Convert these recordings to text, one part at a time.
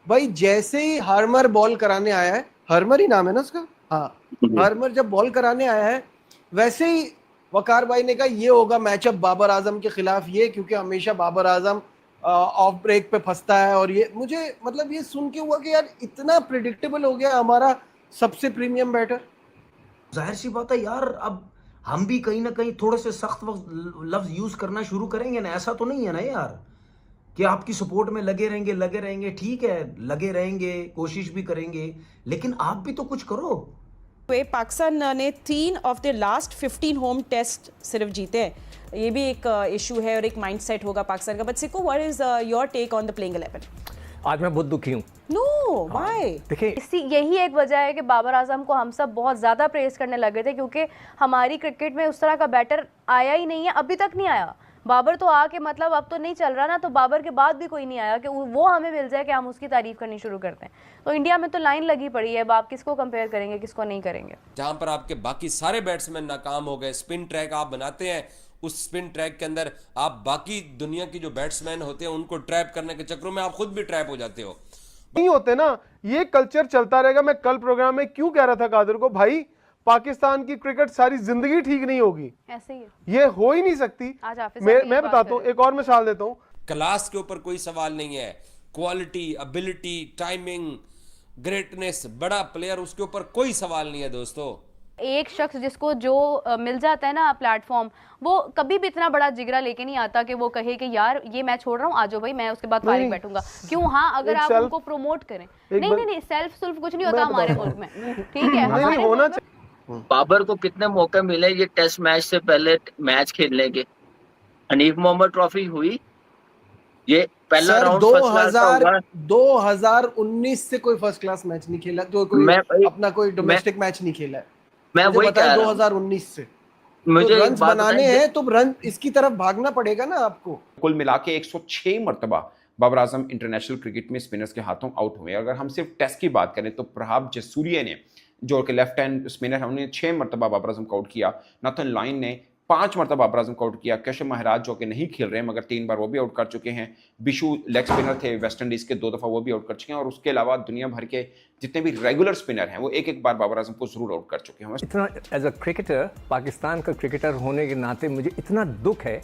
भाई जैसे ही Harmer ball कराने आया है, हार्मर ही नाम है ना उसका, हाँ, हार्मर जब बॉल कराने आया है वैसे ही वकार भाई ने कहा ये होगा मैचअप बाबर आजम के खिलाफ, ये क्योंकि हमेशा बाबर आजम ऑफ ब्रेक पे फंसता है। और ये मुझे मतलब ये सुन के हुआ कि यार इतना प्रिडिक्टेबल हो गया हमारा सबसे प्रीमियम बैटर। जाहिर सी बात है यार, अब हम भी कहीं ना कहीं थोड़े से सख्त लफ्ज यूज करना शुरू करेंगे ना। ऐसा तो नहीं है ना यार कि आपकी सपोर्ट में लगे रहेंगे, ठीक है, लगे रहेंगे, कोशिश भी करेंगे, लेकिन आप भी तो कुछ करो। पाकिस्तान ने 3 of the last 15 home test सिर्फ जीते हैं, ये भी एक इशू है और एक माइंडसेट होगा पाकिस्तान का। But Sikko, what is your take on the playing 11? आज मैं बहुत दुखी हूँ। No, why? देखिए, इसी यही एक वजह है कि बाबर आजम को हम सब बहुत ज़्यादा प्रेस करने लगे थे, क्योंकि हमारी क्रिकेट में उस तरह का बैटर आया ही नहीं है, अभी तक नहीं आया। बाबर तो आके मतलब अब तो नहीं चल रहा ना, तो बाबर के बाद भी कोई नहीं आया कि वो हमें मिल जाए कि हम उसकी तारीफ करनी शुरू करते हैं। तो इंडिया में तो लाइन लगी पड़ी है, अब आप किसको कंपेयर करेंगे, किसको नहीं करेंगे। जहां पर आपके बाकी सारे बैट्समैन नाकाम हो गए, स्पिन ट्रैक आप बनाते हैं, उस स्पिन ट्रैक के अंदर आप बाकी दुनिया की जो बैट्समैन होते हैं उनको ट्रैप करने के चक्करों में आप खुद भी ट्रैप हो जाते हो। नहीं होते ना, ये कल्चर चलता रहेगा। मैं कल प्रोग्राम में क्यों कह रहा था कादिर को, भाई पाकिस्तान की क्रिकेट सारी जिंदगी ठीक नहीं होगी, ऐसे ही है। ये हो ही नहीं सकती। आज मैं बताता हूँ, एक और मिसाल देता हूँ। क्लास के ऊपर कोई सवाल नहीं है, क्वालिटी, एबिलिटी, टाइमिंग, ग्रेटनेस, बड़ा प्लेयर, उसके ऊपर कोई सवाल नहीं है दोस्तों। एक शख्स जिसको जो मिल जाता है ना प्लेटफॉर्म, वो कभी भी इतना बड़ा जिगरा लेके नहीं आता कि वो कहे कि यार ये मैं छोड़ रहा हूँ, आ जाओ भाई, मैं उसके बाद फारिग बैठूंगा। क्यों? हाँ, अगर आप उनको प्रमोट करें। नहीं, सेल्फ कुछ नहीं होता हमारे मुल्क में, ठीक है? हमारे होना बाबर को कितने मौके मिले ये टेस्ट मैच से पहले मैच खेलने के? हनीफ मोहम्मद ट्रॉफी हुई, ये पहला राउंड 2019 से कोई फर्स्ट क्लास मैच नहीं खेला, जो कोई अपना कोई डोमेस्टिक मैच नहीं खेला है। मैं वही कह रहा हूं, 2019 से मुझे तो रन बनाने हैं तो रन इसकी तरफ भागना पड़ेगा ना आपको। कुल मिला के 106 मरतबा बाबर आजम इंटरनेशनल क्रिकेट में स्पिनर्स के हाथों आउट हुए। अगर हम सिर्फ टेस्ट की बात करें तो प्रभाव जसूरिया ने, जो कि लेफ्ट हैंड स्पिनर है, उन्होंने 6 मरतबा बाबर आजम को आउट किया। नाथन लाइन ने 5 मरतबा बाबर आजम को आउट किया। कैशव महाराज जो कि नहीं खेल रहे हैं मगर 3 बार वो भी आउट कर चुके हैं। बिशु लेग स्पिनर थे वेस्ट इंडीज के, 2 दफा वो भी आउट कर चुके हैं। और उसके अलावा दुनिया भर के जितने भी रेगुलर स्पिनर हैं वो एक बार बाबर आजम को जरूर आउट कर चुके हैं। इतना एज अ क्रिकेटर, पाकिस्तान का क्रिकेटर होने के नाते मुझे इतना दुख है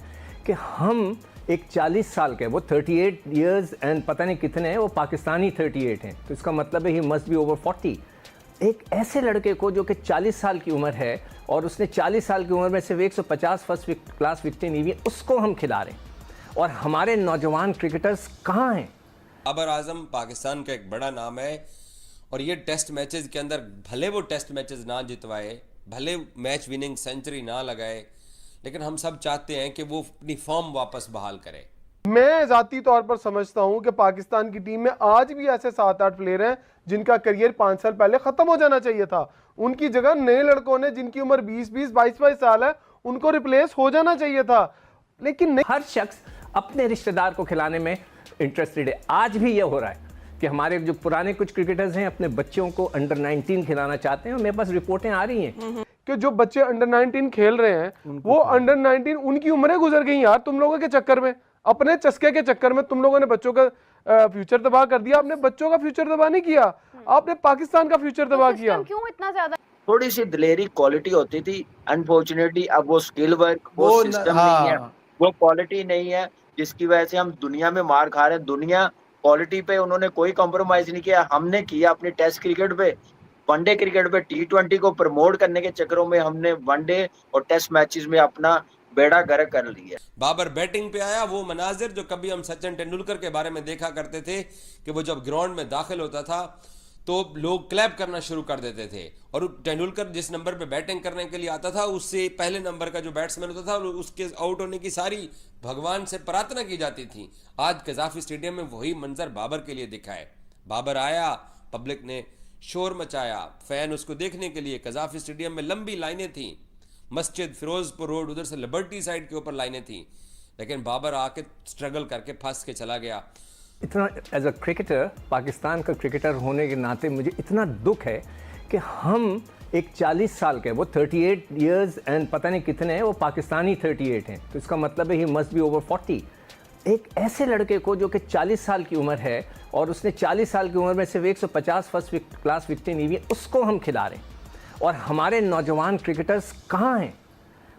कि हम एक 40 साल के, वो 38 ईयर्स एंड पता नहीं कितने हैं, वो पाकिस्तानी 38 हैं, तो इसका मतलब है ही मस्ट बी ओवर 40। एक ऐसे लड़के को जो कि 40 साल की उम्र है और उसने 40 साल की उम्र में सिर्फ 150 फर्स्ट क्लास विकेटें ली हुई, उसको हम खिला रहे हैं। और हमारे नौजवान क्रिकेटर्स कहाँ हैं? बाबर आजम पाकिस्तान का एक बड़ा नाम है और ये टेस्ट मैचेस के अंदर भले वो टेस्ट मैचेस ना जितवाए, भले मैच विनिंग सेंचुरी ना लगाए, लेकिन हम सब चाहते हैं कि वो अपनी फॉर्म वापस बहाल करे। मैं जाती तौर पर समझता हूं कि पाकिस्तान की टीम में आज भी ऐसे 7-8 प्लेयर हैं जिनका करियर 5 साल पहले खत्म हो जाना चाहिए था। उनकी जगह नए लड़कों ने, जिनकी उम्र 20-20, 22-22 साल है, उनको रिप्लेस हो जाना चाहिए था, लेकिन नहीं। हर शख्स अपने रिश्तेदार को खिलाने में इंटरेस्टेड है। आज भी यह हो रहा है कि हमारे जो पुराने कुछ क्रिकेटर्स हैं अपने बच्चों को अंडर 19 खिलाना चाहते हैं। और मेरे पास रिपोर्टें आ रही हैं कि जो बच्चे अंडर 19 खेल रहे हैं वो अंडर 19 उनकी उम्रें गुजर गई यार, तुम लोगों के चक्कर में, अपने चस्के के चक्कर में तुम लोगों ने बच्चों का फ्यूचर तबाह कर दिया। आपने बच्चों का फ्यूचर तबाह नहीं किया, आपने पाकिस्तान का फ्यूचर तबाह किया। क्यों इतना ज्यादा? थोड़ी सी दिलेरी क्वालिटी होती थी, अनफॉर्चुनेटली अब वो स्किल वर्क, वो सिस्टम नहीं है, वो क्वालिटी नहीं है, जिसकी वजह से हम दुनिया में मार खा रहे हैं। दुनिया क्वालिटी पे उन्होंने कोई कॉम्प्रोमाइज नहीं किया, हमने किया अपनी टेस्ट क्रिकेट पे, वनडे क्रिकेट पे। T20 को प्रमोट करने के चक्करों में हमने वनडे और टेस्ट मैचेस में अपना बेड़ा गर्क कर लिया। बाबर बैटिंग पे आया, वो मनाजिर जो कभी हम सचिन तेंदुलकर के बारे में देखा करते थे कि वो जब ग्राउंड में दाखिल होता था तो लोग क्लैप करना शुरू कर देते थे। और तेंदुलकर जिस नंबर पे बैटिंग करने के लिए आता था, उससे पहले नंबर का जो बैट्समैन होता था उसके आउट होने की सारी भगवान से प्रार्थना की जाती थी। आज कजाफी स्टेडियम में वही मंजर बाबर के लिए दिखा है। बाबर आया, पब्लिक ने शोर मचाया, फैन उसको देखने के लिए, कजाफी स्टेडियम में लंबी लाइनें थी, मस्जिद, फिरोजपुर रोड, उधर से लिबर्टी साइड के ऊपर लाइनें थी, लेकिन बाबर आके स्ट्रगल करके फंस के चला गया। इतना एज अ क्रिकेटर, पाकिस्तान का क्रिकेटर होने के नाते मुझे इतना दुख है कि हम एक 40 साल के, वो 38 ईयर्स एंड पता नहीं कितने हैं, वो पाकिस्तानी 38 हैं, तो इसका मतलब है ही मस्ट बी ओवर 40। एक ऐसे लड़के को जो कि 40 साल की उम्र है और उसने 40 साल की उम्र में सिर्फ 150 फर्स्ट क्लास विकेटें ली हुई हैं, उसको हम खिला रहे हैं। और हमारे नौजवान क्रिकेटर्स कहाँ हैं?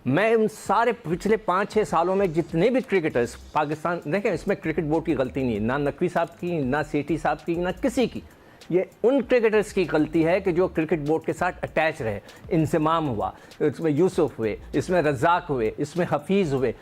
मैं उन सारे पिछले 5-6 सालों में जितने भी क्रिकेटर्स पाकिस्तान, देखें इसमें क्रिकेट बोर्ड की गलती नहीं है, ना नकवी साहब की, ना सेठी साहब की, ना किसी की। ये उन क्रिकेटर्स की गलती है कि जो क्रिकेट बोर्ड के साथ अटैच रहे। इंजमाम हुआ, इसमें यूसुफ हुए, इसमें रज़ाक हुए, इसमें हफीज़ हुए,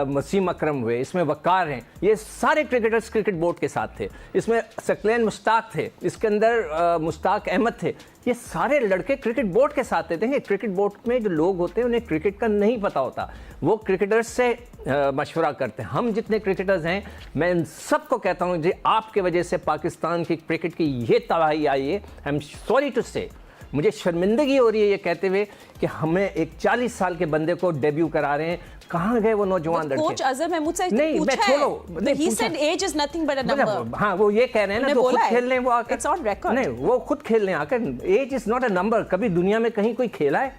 वसीम अकरम हुए, इसमें वकार हैं, ये सारे क्रिकेटर्स क्रिकेट बोर्ड के साथ थे। इसमें सकलैन मुश्ताक थे, इसके अंदर मुश्ताक अहमद थे, ये सारे लड़के क्रिकेट बोर्ड के साथ थे। देखें क्रिकेट बोर्ड में जो लोग होते हैं उन्हें क्रिकेट का नहीं पता होता, वो क्रिकेटर्स से मशवरा करते हैं। हम जितने क्रिकेटर्स हैं, मैं इन सबको कहता हूँ जी आपके वजह से पाकिस्तान की क्रिकेट की ये तबाही आई है। आई एम सॉरी टू से, मुझे शर्मिंदगी हो रही है ये कहते हुए कि हमें एक 40 साल के बंदे को डेब्यू करा रहे हैं। कहाँ गए वो नौजवान लड़के? कोच अजहर महमूद से नहीं, मैं छोड़ो, he said age is nothing but a number। हाँ, वो ये कह रहे हैं ना, तो खुद खेल लें वो आकर। It's on record। नहीं, वो खुद खेल लें आकर। Age is not a number. कभी दुनिया में कहीं कोई खेला है?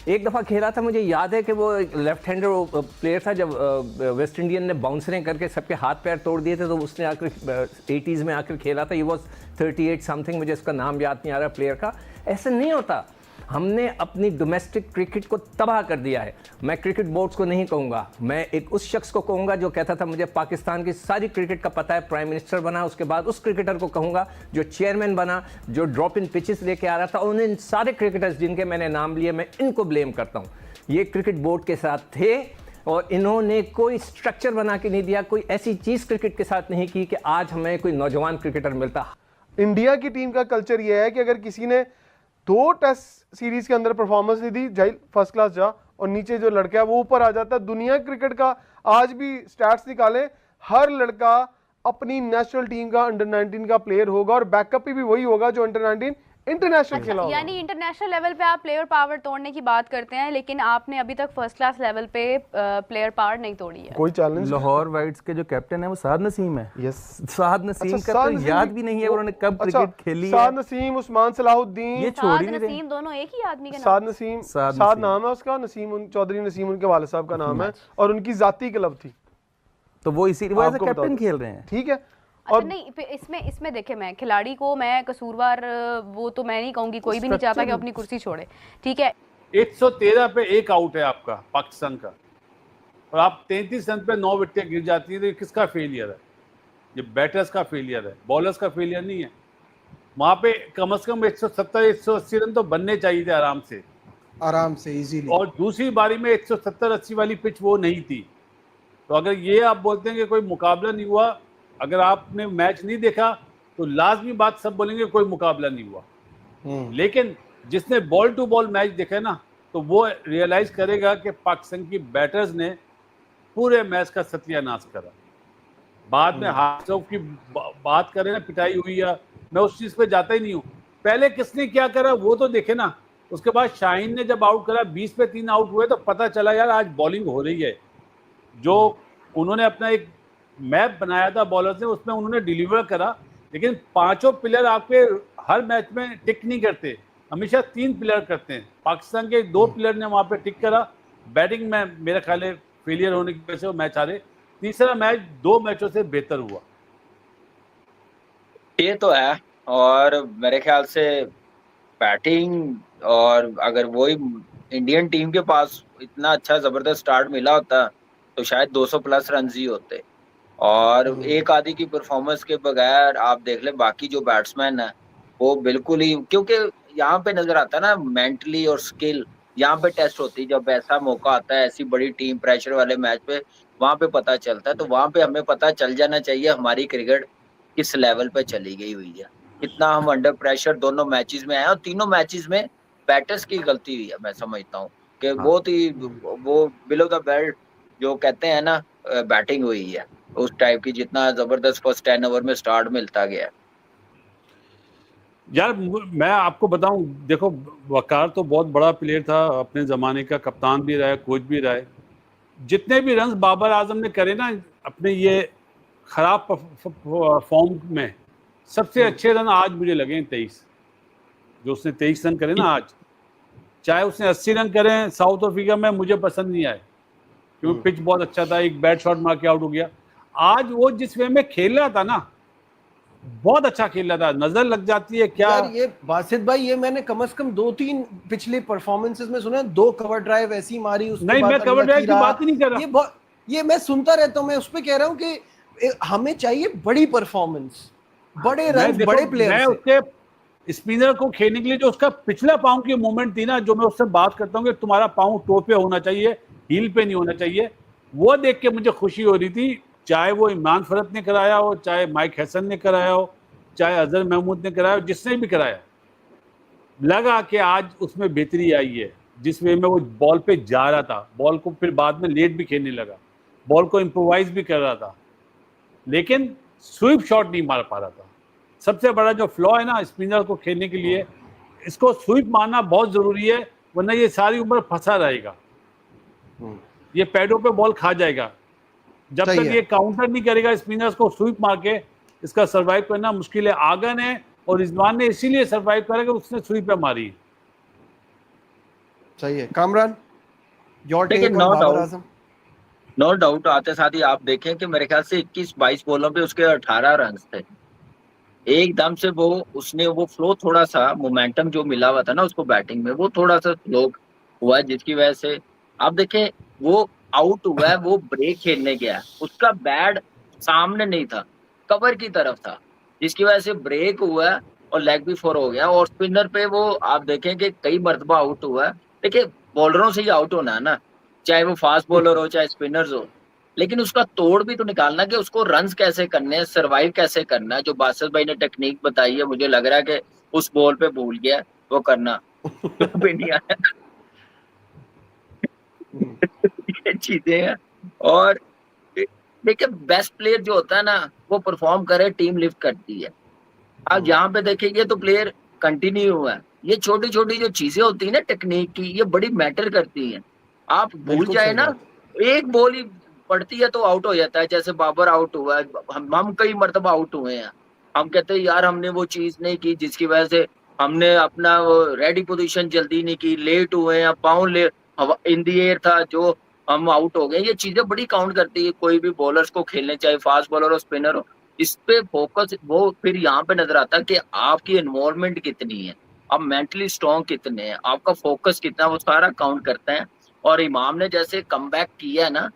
एक दफ़ा खेला था, मुझे याद है कि वो लेफ्ट हैंडर प्लेयर था, जब वेस्ट इंडियन ने बाउंसरें करके सबके हाथ पैर तोड़ दिए थे, तो उसने आकर 80s में आकर खेला था। ये वॉज 38 समथिंग, मुझे उसका नाम याद नहीं आ रहा प्लेयर का। ऐसा नहीं होता। हमने अपनी डोमेस्टिक क्रिकेट को तबाह कर दिया है। मैं क्रिकेट बोर्ड्स को नहीं कहूँगा, मैं एक उस शख्स को कहूँगा जो कहता था मुझे पाकिस्तान की सारी क्रिकेट का पता है, प्राइम मिनिस्टर बना, उसके बाद उस क्रिकेटर को कहूँगा जो चेयरमैन बना, जो ड्रॉप इन पिचेस लेके आ रहा था। और उन सारे क्रिकेटर्स जिनके मैंने नाम लिए, मैं इनको ब्लेम करता हूँ। ये क्रिकेट बोर्ड के साथ थे और इन्होंने कोई स्ट्रक्चर बना के नहीं दिया, कोई ऐसी चीज़ क्रिकेट के साथ नहीं की कि आज हमें कोई नौजवान क्रिकेटर मिलता। इंडिया की टीम का कल्चर ये है कि अगर किसी ने 2 टेस्ट सीरीज के अंदर परफॉर्मेंस नहीं दी, जाइल फर्स्ट क्लास जा, और नीचे जो लड़का है वो ऊपर आ जाता है। दुनिया क्रिकेट का आज भी स्टैट्स निकाले, हर लड़का अपनी नेशनल टीम का अंडर 19 का प्लेयर होगा और बैकअप भी वही होगा जो अंडर 19 इंटरनेशनल खेला होगा। यानी इंटरनेशनल लेवल पे आप प्लेयर पावर तोड़ने की बात करते हैं, लेकिन आपने अभी तक फर्स्ट क्लास लेवल पे प्लेयर पावर नहीं तोड़ी है। कोई चैलेंज? लाहौर वाइट्स के जो कैप्टन है वो साद नसीम है। यस, साद नसीम अच्छा, का तो याद भी नहीं है उन्होंने कब क्रिकेट खेली है। साद नसीम, उस्मान सलाहुद्दीन, ये छोड़ ही साद नहीं रहे। नसीम दोनों एक ही आदमी के नाम। साद नसीम, साद नाम है उसका, नसीम चौधरी नसीम उनके वालिद साहब का नाम है और उनकी जाती क्लब थी, तो वो इसी वजह से आपको कैप्टन बता खेल रहे हैं। ठीक है। अच्छा, नहीं इसमें देखे, मैं खिलाड़ी को मैं कसूरवार वो तो मैं नहीं कहूंगी, कोई भी नहीं चाहता कि अपनी कुर्सी छोड़े, ठीक है। 113 पे 1 आउट है आपका पाकिस्तान का, और आप 33 रन पे 9 विकेटें गिर जाती हैं, तो ये किसका फेलियर है? ये बैटर्स का फेलियर है, बॉलर्स का फेलियर नहीं है। वहां पे कम से कम 170-180 रन तो बनने चाहिए थे आराम से इजीली। और दूसरी बारी में 170-80 वाली पिच वो नहीं थी। तो अगर ये आप बोलते हैं कि कोई मुकाबला नहीं हुआ, अगर आपने मैच नहीं देखा तो लाजमी बात सब बोलेंगे कोई मुकाबला नहीं हुआ। लेकिन जिसने बॉल टू बॉल मैच देखा ना, तो वो रियलाइज करेगा कि पाकिस्तान की बैटर्स ने पूरे मैच का सत्यानाश करा। बाद में हाथ की बात करें ना, पिटाई हुई है, मैं उस चीज पे जाता ही नहीं हूँ। पहले किसने क्या करा वो तो देखे ना। उसके बाद शाहीन ने जब आउट करा, 20 पे 3 आउट हुए, तो पता चला यार आज बॉलिंग हो रही है। जो उन्होंने अपना एक मैप बनाया था बॉलर्स ने, उसमें उन्होंने डिलीवर करा। लेकिन 5 प्लेयर आपके हर मैच में टिक नहीं करते, हमेशा 3 प्लेयर करते हैं। पाकिस्तान के 2 प्लेयर ने वहां पे टिक करा। बैटिंग में मेरा ख्याल है फेलियर होने की वजह से वो मैच हारे। तीसरा मैच 2 मैचों से बेहतर हुआ। ये तो है, और मेरे ख्याल से बैटिंग, और अगर वही इंडियन टीम के पास इतना अच्छा जबरदस्त स्टार्ट मिला होता तो शायद 200 प्लस रन ही होते। और एक आदि की परफॉर्मेंस के बगैर आप देख ले बाकी जो बैट्समैन है वो बिल्कुल ही, क्योंकि यहाँ पे नजर आता है ना मेंटली और स्किल यहाँ पे टेस्ट होती है। जब ऐसा मौका आता है ऐसी बड़ी टीम प्रेशर वाले मैच पे, वहां पे पता चलता है। तो वहां पे हमें पता चल जाना चाहिए हमारी क्रिकेट किस लेवल पे चली गई हुई है, कितना हम अंडर प्रेशर दोनों मैचेस में आए। और तीनों मैचेस में बैटर्स की गलती हुई है, मैं समझता हूँ कि बहुत ही वो बिलो द बेल्ट जो कहते हैं ना बैटिंग हुई है उस टाइप की, जितना जबरदस्त फर्स्ट 10 ओवर में स्टार्ट मिलता गया। यार मैं आपको बताऊं, देखो वकार तो बहुत बड़ा प्लेयर था, अपने ज़माने का कप्तान भी रहा है, कोच भी रहा है। जितने भी रन बाबर आजम ने करे ना अपने ये खराब फॉर्म में, सबसे अच्छे रन आज मुझे लगे 23, जो उसने 23 रन करे ना आज। चाहे उसने 80 रन करें साउथ अफ्रीका में, मुझे पसंद नहीं आए क्योंकि पिच बहुत अच्छा था, एक बैट शॉट मार के आउट हो गया। आज वो जिस वे में खेल रहा था ना, बहुत अच्छा खेल रहा था, नजर लग जाती है क्या। यार ये बासित भाई, ये मैंने कम से कम 2-3 पिछले परफॉर्मेंसेस में सुना, 2 कवर ड्राइव ऐसी मारी, उसके नहीं, बाद मैं कवर ड्राइव की बात ही नहीं कर रहा। ये मैं सुनता रहता हूँ, मैं उस पे कह रहा हूँ कि हमें चाहिए बड़ी परफॉर्मेंस, बड़े रन, बड़े प्लेयर। मैं उसके स्पिनर को खेलने के लिए जो उसका पिछला पांव की मूवमेंट थी ना, जो मैं उससे बात करता हूँ कि तुम्हारा पांव टो पे होना चाहिए, हील पे नहीं होना चाहिए, वो देख के मुझे खुशी हो रही थी। चाहे वो इमरान फरत ने कराया हो, चाहे माइक हैसन ने कराया हो, चाहे अजहर महमूद ने कराया हो, जिसने भी कराया, लगा कि आज उसमें बेहतरी आई है। जिस वे में वो बॉल पे जा रहा था, बॉल को फिर बाद में लेट भी खेलने लगा, बॉल को इम्प्रोवाइज भी कर रहा था, लेकिन स्वीप शॉट नहीं मार पा रहा था। सबसे बड़ा जो फ्लॉ है ना स्पिनर को खेलने के लिए, इसको स्वीप मारना बहुत जरूरी है, वरना ये सारी उम्र फंसा रहेगा, ये पैडों पे बॉल खा जाएगा। जब तक ये काउंटर नहीं करेगा स्पिनर्स को स्वीप मार के, इसका सर्वाइव करना मुश्किल है। आगन है और रिजवान ने इसीलिए सर्वाइव करा कि उसने स्वीप पे मारी। सही है। Kamran, your take on Babar Azam. No doubt, आते साथ ही आप देखें कि मेरे ख्याल से 21-22 बॉलों पे उसके 18 रन थे। एकदम से उसने वो फ्लो, थोड़ा सा मोमेंटम जो मिला हुआ था ना उसको बैटिंग में, वो थोड़ा सा स्लो हुआ, जिसकी वजह से आप देखें वो आउट हुआ है। वो ब्रेक खेलने गया, उसका बैट सामने नहीं था, कवर की तरफ था, जिसकी वजह से ब्रेक हुआ और लेग भी फोर हो गया। और स्पिनर पे वो आप देखें कि कई मरतबा आउट हुआ है। देखिए बॉलरों से ही आउट होना है ना, चाहे वो फास्ट बॉलर हो चाहे स्पिनर्स हो, लेकिन उसका तोड़ भी तो निकालना कि उसको रन्स कैसे करने हैं, सर्वाइव कैसे करना है। जो बासित भाई ने टेक्निक बताई है, मुझे लग रहा है कि उस बॉल पे भूल गया वो करना भी नहीं आया। ये चीजें हैं। और देखिए बेस्ट प्लेयर जो होता है ना, वो परफॉर्म करे, टीम लिफ्ट करती है। अब यहाँ पे देखिए ये तो प्लेयर कंटिन्यू हुआ है। ये छोटी छोटी जो चीजें होती है ना टेक्निक की, ये बड़ी मैटर करती हैं। आप भूल जाए ना, एक बॉल ही पड़ती है तो आउट हो जाता है। जैसे बाबर आउट हुआ है, हम कई मरतबा आउट हुए हैं। हम कहते हैं यार हमने वो चीज नहीं की जिसकी वजह से हमने अपना रेडी पोजीशन जल्दी नहीं की, लेट हुए हैं, पाँव इन दी एयर था जो हम आउट हो गए। ये चीजें बड़ी काउंट करती है कोई भी बॉलर्स को खेलने, चाहे फास्ट बॉलर हो स्पिनर हो। इस पे फोकस वो फिर यहाँ पे नजर आता है कि आपकी इन्वॉल्वमेंट कितनी है, आप मेंटली स्ट्रॉन्ग कितने हैं, आपका फोकस कितना, वो सारा काउंट करते हैं। और इमाम ने जैसे कमबैक किया है ना,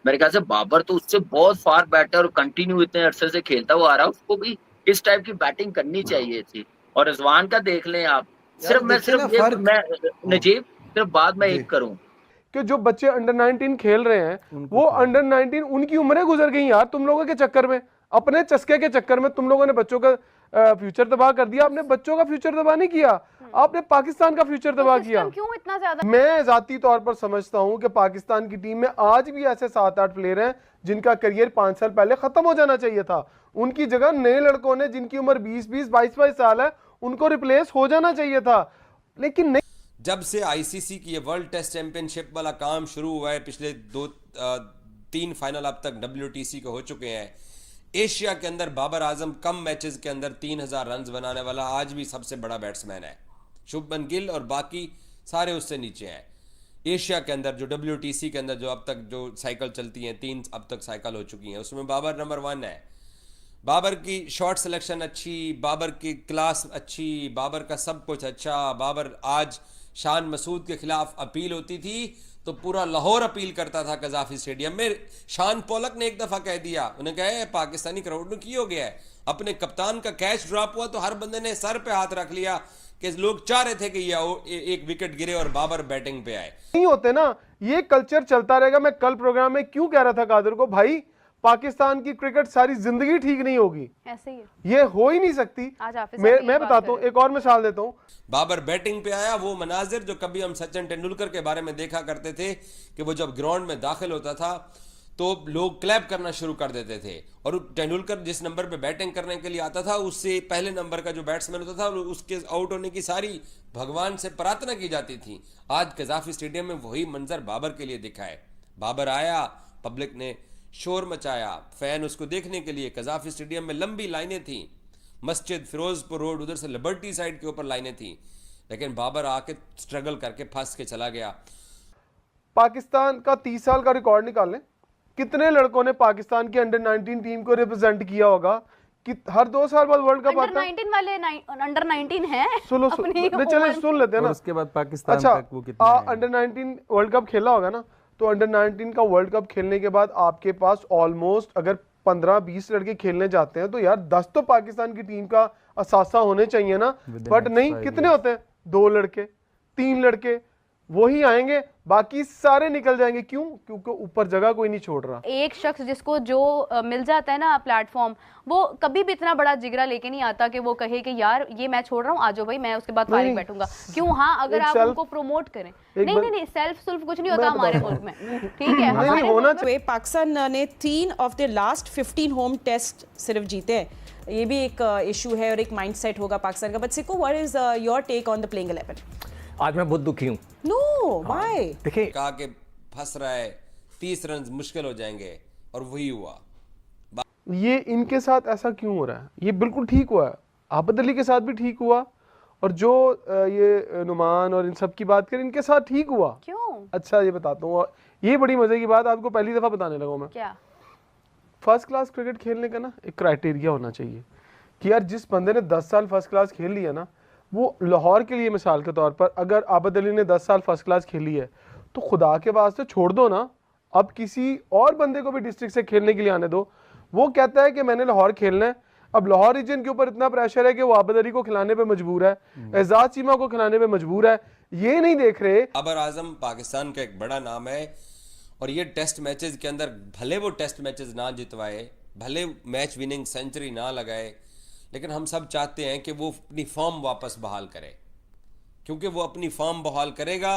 मेरे ख्याल से बाबर तो उससे बहुत फार बेटर और कंटिन्यू इतने अरसे से खेलता हुआ आ रहा है, उसको भी इस टाइप की बैटिंग करनी चाहिए थी। और रिजवान का देख लें आप, सिर्फ मैं नजीब सिर्फ बात मैं एक करूं कि जो बच्चे अंडर 19 खेल रहे हैं, वो अंडर 19 उनकी उम्रें गुजर गई यार तुम लोगों के चक्कर में, अपने चस्के के चक्कर में तुम लोगों ने बच्चों का फ्यूचर तबाह कर दिया। आपने बच्चों का फ्यूचर तबाह नहीं किया, आपने पाकिस्तान का फ्यूचर तबाह किया। क्यों इतना ज्यादा? मैं जाती तौर पर समझता हूं कि पाकिस्तान की टीम में आज भी ऐसे 7-8 प्लेयर हैं जिनका करियर 5 साल पहले खत्म हो जाना चाहिए था। उनकी जगह नए लड़कों ने, जिनकी उम्र 20-20, 22-22 साल है, उनको रिप्लेस हो जाना चाहिए था, लेकिन नहीं। जब से आईसीसी की ये वर्ल्ड टेस्ट चैंपियनशिप वाला काम शुरू हुआ है, पिछले 2-3 फाइनल अब तक WTC के हो चुके हैं। एशिया के अंदर बाबर आजम कम मैचेस के अंदर 3000 रन बनाने वाला आज भी सबसे बड़ा बैट्समैन है। शुभमन गिल और बाकी सारे उससे नीचे हैं। एशिया के अंदर जो WTC के अंदर जो अब तक जो साइकिल चलती हैं, 3 अब तक साइकिल हो चुकी हैं, उसमें बाबर नंबर 1 है। बाबर की शॉट सिलेक्शन अच्छी, बाबर की क्लास अच्छी, बाबर का सब कुछ अच्छा। बाबर आज शान मसूद के खिलाफ अपील होती थी तो पूरा लाहौर अपील करता था कजाफी स्टेडियम में। शान पोलक ने एक दफा कह दिया, उन्हें कहा पाकिस्तानी क्राउड में की हो गया है, अपने कप्तान का कैच ड्रॉप हुआ तो हर बंदे ने सर पे हाथ रख लिया कि लोग चाह रहे थे कि ये एक विकेट गिरे और बाबर बैटिंग पे आए। नहीं होते ना, ये कल्चर चलता रहेगा। मैं कल प्रोग्राम में क्यों कह रहा था कादिर को, भाई पाकिस्तान की क्रिकेट सारी जिंदगी ठीक नहीं होगी, ऐसे ही ये हो ही नहीं सकती। मैं बताता हूँ, एक और मिसाल देता हूँ। बाबर बैटिंग पे आया, वो मनाजिर जो कभी हम सचिन तेंदुलकर के बारे में देखा करते थे कि वो जब ग्राउंड में दाखिल होता था तो लोग क्लैप करना शुरू कर देते थे, और तेंदुलकर जिस नंबर पे बैटिंग करने के लिए आता था उससे पहले नंबर का जो बैट्समैन होता था उसके आउट होने की सारी भगवान से प्रार्थना की जाती थी। आज कजाफी स्टेडियम में वही मंजर बाबर के लिए दिखा है। बाबर आया, पब्लिक ने शोर मचाया, फैन उसको देखने के लिए, कजाफी स्टेडियम में लंबी लाइनें थी, मस्जिद फिरोजपुर रोड उधर से लिबर्टी साइड के ऊपर लाइनें थी, लेकिन बाबर आके स्ट्रगल करके फंस के चला गया। पाकिस्तान का 30 साल का रिकॉर्ड निकाल लें, कितने लड़कों ने पाकिस्तान की अंडर 19 टीम को रिप्रेजेंट किया होगा कि हर 2 साल बाद वर्ल्ड कप आता है। अंडर 19 वाले अंडर 19 है। चलो चले सुन लेते हैं ना। उसके बाद पाकिस्तान अच्छा, तक वो कितना अंडर 19 वर्ल्ड कप खेला होगा ना, तो अंडर 19 का वर्ल्ड कप खेलने के बाद आपके पास ऑलमोस्ट अगर 15-20 लड़के खेलने जाते हैं तो यार 10 तो पाकिस्तान की टीम का असासा होने चाहिए ना। बट नहीं, कितने होते हैं? 2 लड़के 3 लड़के वही आएंगे, बाकी सारे निकल जाएंगे। क्यों? क्योंकि ऊपर जगह कोई नहीं छोड़ रहा। एक शख्स जिसको जो मिल जाता है ना प्लेटफॉर्म, वो कभी भी इतना बड़ा जिगरा लेके नहीं आता कि वो कहे कि यार ये मैं छोड़ रहा हूँ, आ जाओ भाई मैं उसके बाद फारिग बैठूंगा। क्यों? हाँ, अगर आप उनको प्रमोट करें। नहीं, सेल्फ कुछ नहीं होता हमारे मुल्क में, ठीक है। हमारे होना चाहिए। पाकिस्तान ने 3 of the last 15 home test सिर्फ जीते हैं, ये भी एक इशू है और एक माइंडसेट होगा पाकिस्तान का। But Sikko, what is your take on the playing 11? आज मैं बहुत दुखी हूँ। No, why? देखिए, कहा कि फंस रहा है, 30 रन मुश्किल हो जाएंगे, और वही हुआ। ये इनके साथ ऐसा क्यों हो रहा है? ये बिल्कुल ठीक हुआ है, आबद अली के साथ भी ठीक हुआ, और जो ये नुमान और इन सब की बात करें, इनके साथ ठीक हुआ। क्यों? अच्छा, ये बताता हूँ, ये बड़ी मजे की बात आपको पहली दफा बताने लगा मैं। क्या? फर्स्ट क्लास क्रिकेट खेलने का ना एक क्राइटेरिया होना चाहिए कि यार जिस बंदे ने 10 साल फर्स्ट क्लास खेल लिया ना, वो लाहौर के लिए मिसाल के तौर पर अगर आबद अली ने 10 साल फर्स्ट क्लास खेली है तो खुदा के वास्ते छोड़ दो ना, अब किसी और बंदे को भी डिस्ट्रिक्ट से खेलने के लिए आने दो। वो कहता है कि मैंने लाहौर खेलना है, अब लाहौर रीजन के ऊपर इतना प्रेशर है कि वो आबद अली को खिलाने पे मजबूर है, एजाज चीमा को खिलाने पे मजबूर है। ये नहीं देख रहे। बाबर आजम पाकिस्तान का एक बड़ा नाम है, और ये टेस्ट मैचेस के अंदर भले वो टेस्ट मैचेस ना जितवाए, भले मैच विनिंग सेंचुरी ना लगाए, लेकिन हम सब चाहते हैं कि वो अपनी फॉर्म वापस बहाल करे, क्योंकि वो अपनी फॉर्म बहाल करेगा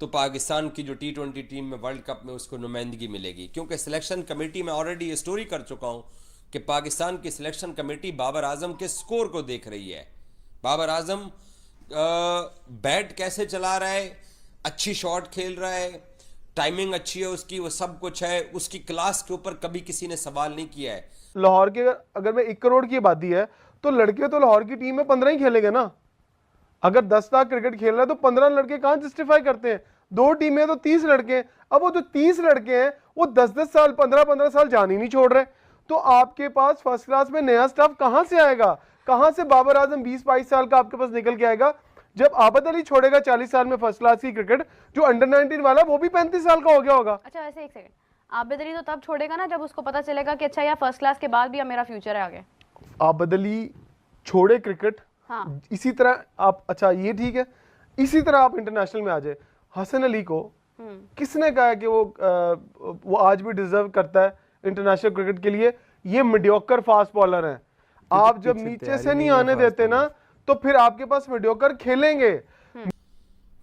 तो पाकिस्तान की जो T20 टीम में वर्ल्ड कप में उसको नुमाइंदगी मिलेगी। क्योंकि सिलेक्शन कमेटी में ऑलरेडी ये स्टोरी कर चुका हूँ कि पाकिस्तान की सिलेक्शन कमेटी बाबर आजम के स्कोर को देख रही है। बाबर आजम बैट कैसे चला रहा है, अच्छी शॉट खेल रहा है, टाइमिंग अच्छी है उसकी, वो सब कुछ है, उसकी क्लास के ऊपर कभी किसी ने सवाल नहीं किया है। लाहौर के अगर मैं 1 करोड़ की आबादी है तो लड़के तो लाहौर की टीम में 15 ही खेलेंगे ना। अगर 10 लाख क्रिकेट खेल रहा है तो 15 लड़के कहां जस्टिफाई करते हैं? 2 टीमें तो 30 लड़के हैं। अब वो जो 30 लड़के हैं वो 10-10 साल 15-15 साल जान ही नहीं छोड़ रहे, तो आपके पास फर्स्ट क्लास में नया स्टाफ कहां से आएगा? कहां से बाबर आजम 20-22 साल का आपके पास निकल के आएगा? जब आबद अली छोड़ेगा 40 साल में फर्स्ट क्लास की क्रिकेट, जो अंडर 19 वाला वो भी 35 साल का हो गया होगा। अच्छा, वैसे एक सेकंड, आबिद अली तो तब छोड़ेगा ना जब उसको पता चलेगा कि अच्छा यार फर्स्ट क्लास के बाद भी अब मेरा फ्यूचर है आगे। आबद अली छोड़े क्रिकेट, हाँ। इसी तरह आप, अच्छा ये ठीक है, इसी तरह आप इंटरनेशनल में आ जाए। हसन अली को किसने कहा है कि वो आज भी डिजर्व करता है इंटरनेशनल क्रिकेट के लिए? ये मीडियोकर फास्ट बॉलर हैं। आप जब नीचे से नहीं आने देते ना तो फिर आपके पास मीडियोकर खेलेंगे।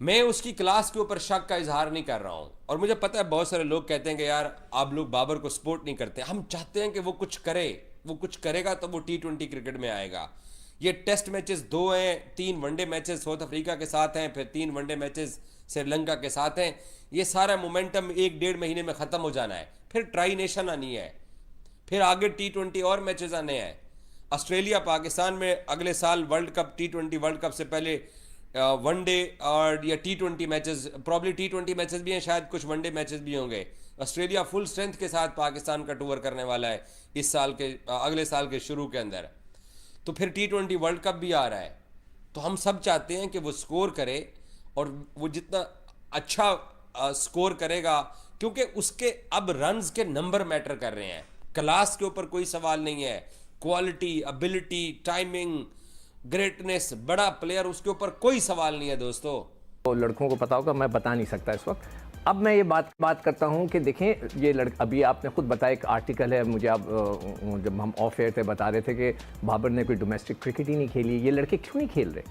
मैं उसकी क्लास के ऊपर शक का इजहार नहीं कर रहा हूं, और मुझे पता है बहुत सारे लोग कहते हैं कि यार आप लोग बाबर को सपोर्ट नहीं करते। हम चाहते हैं कि वो कुछ करे, वो कुछ करेगा तो वो T20 क्रिकेट में आएगा। ये टेस्ट मैचेस 2 हैं, 3 वनडे मैचेस साउथ अफ्रीका के साथ हैं, फिर 3 वनडे मैचेस श्रीलंका के साथ हैं। ये सारा मोमेंटम 1-1.5 महीने में ख़त्म हो जाना है, फिर ट्राई नेशन आनी है, फिर आगे T20 और मैचेस आने हैं। ऑस्ट्रेलिया पाकिस्तान में अगले साल world cup, T20 world cup से पहले वनडे और या T20 matches, probably T20 matches भी हैं, शायद कुछ वनडे मैचेस भी होंगे। ऑस्ट्रेलिया फुल स्ट्रेंथ के साथ पाकिस्तान का टूर करने वाला है इस साल के, अगले साल के शुरू के अंदर। तो फिर T20 वर्ल्ड कप भी आ रहा है। तो हम सब चाहते हैं कि वो स्कोर करे, और वो जितना अच्छा स्कोर करेगा, क्योंकि उसके अब रन्स के नंबर मैटर कर रहे हैं। क्लास के ऊपर कोई सवाल नहीं है, क्वालिटी, एबिलिटी, टाइमिंग, ग्रेटनेस, बड़ा प्लेयर, उसके ऊपर कोई सवाल नहीं है दोस्तों। तो लड़कों को पता होगा, मैं बता नहीं सकता इस वक्त। अब मैं ये बात करता हूँ कि देखें, ये अभी आपने खुद बताया, एक आर्टिकल है, मुझे आप जब हम ऑफ एयर थे बता रहे थे कि बाबर ने कोई डोमेस्टिक क्रिकेट ही नहीं खेली। ये लड़के क्यों नहीं खेल रहे?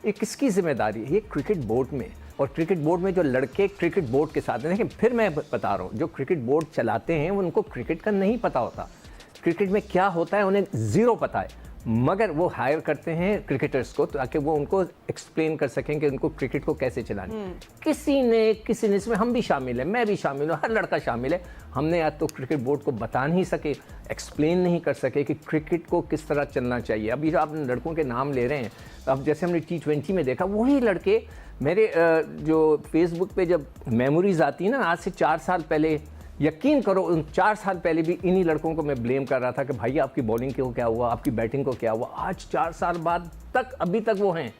ये किसकी जिम्मेदारी है? ये क्रिकेट बोर्ड में, और क्रिकेट बोर्ड में जो लड़के क्रिकेट बोर्ड के साथ हैं। देखिए, फिर मैं बता रहा हूँ, जो क्रिकेट बोर्ड चलाते हैं उनको क्रिकेट का नहीं पता होता, क्रिकेट में क्या होता है उन्हें ज़ीरो पता है, मगर वो हायर करते हैं क्रिकेटर्स को ताकि वो उनको एक्सप्लेन कर सकें कि उनको क्रिकेट को कैसे चलाना है। किसी ने इसमें, हम भी शामिल हैं, मैं भी शामिल हूँ, हर लड़का शामिल है। हमने आज तो क्रिकेट बोर्ड को बता नहीं सके, एक्सप्लेन नहीं कर सके कि क्रिकेट को किस तरह चलना चाहिए। अभी आप लड़कों के नाम ले रहे हैं, अब जैसे हमने T20 में देखा, वही लड़के मेरे जो फेसबुक पे जब मेमोरीज आती है ना, आज से 4 साल पहले यकीन करो उन 4 साल पहले भी इन्हीं लड़कों को मैं ब्लेम कर रहा था कि भाई आपकी बॉलिंग को क्या हुआ, आपकी बैटिंग को क्या हुआ। आज 4 साल बाद तक अभी तक वो हैं,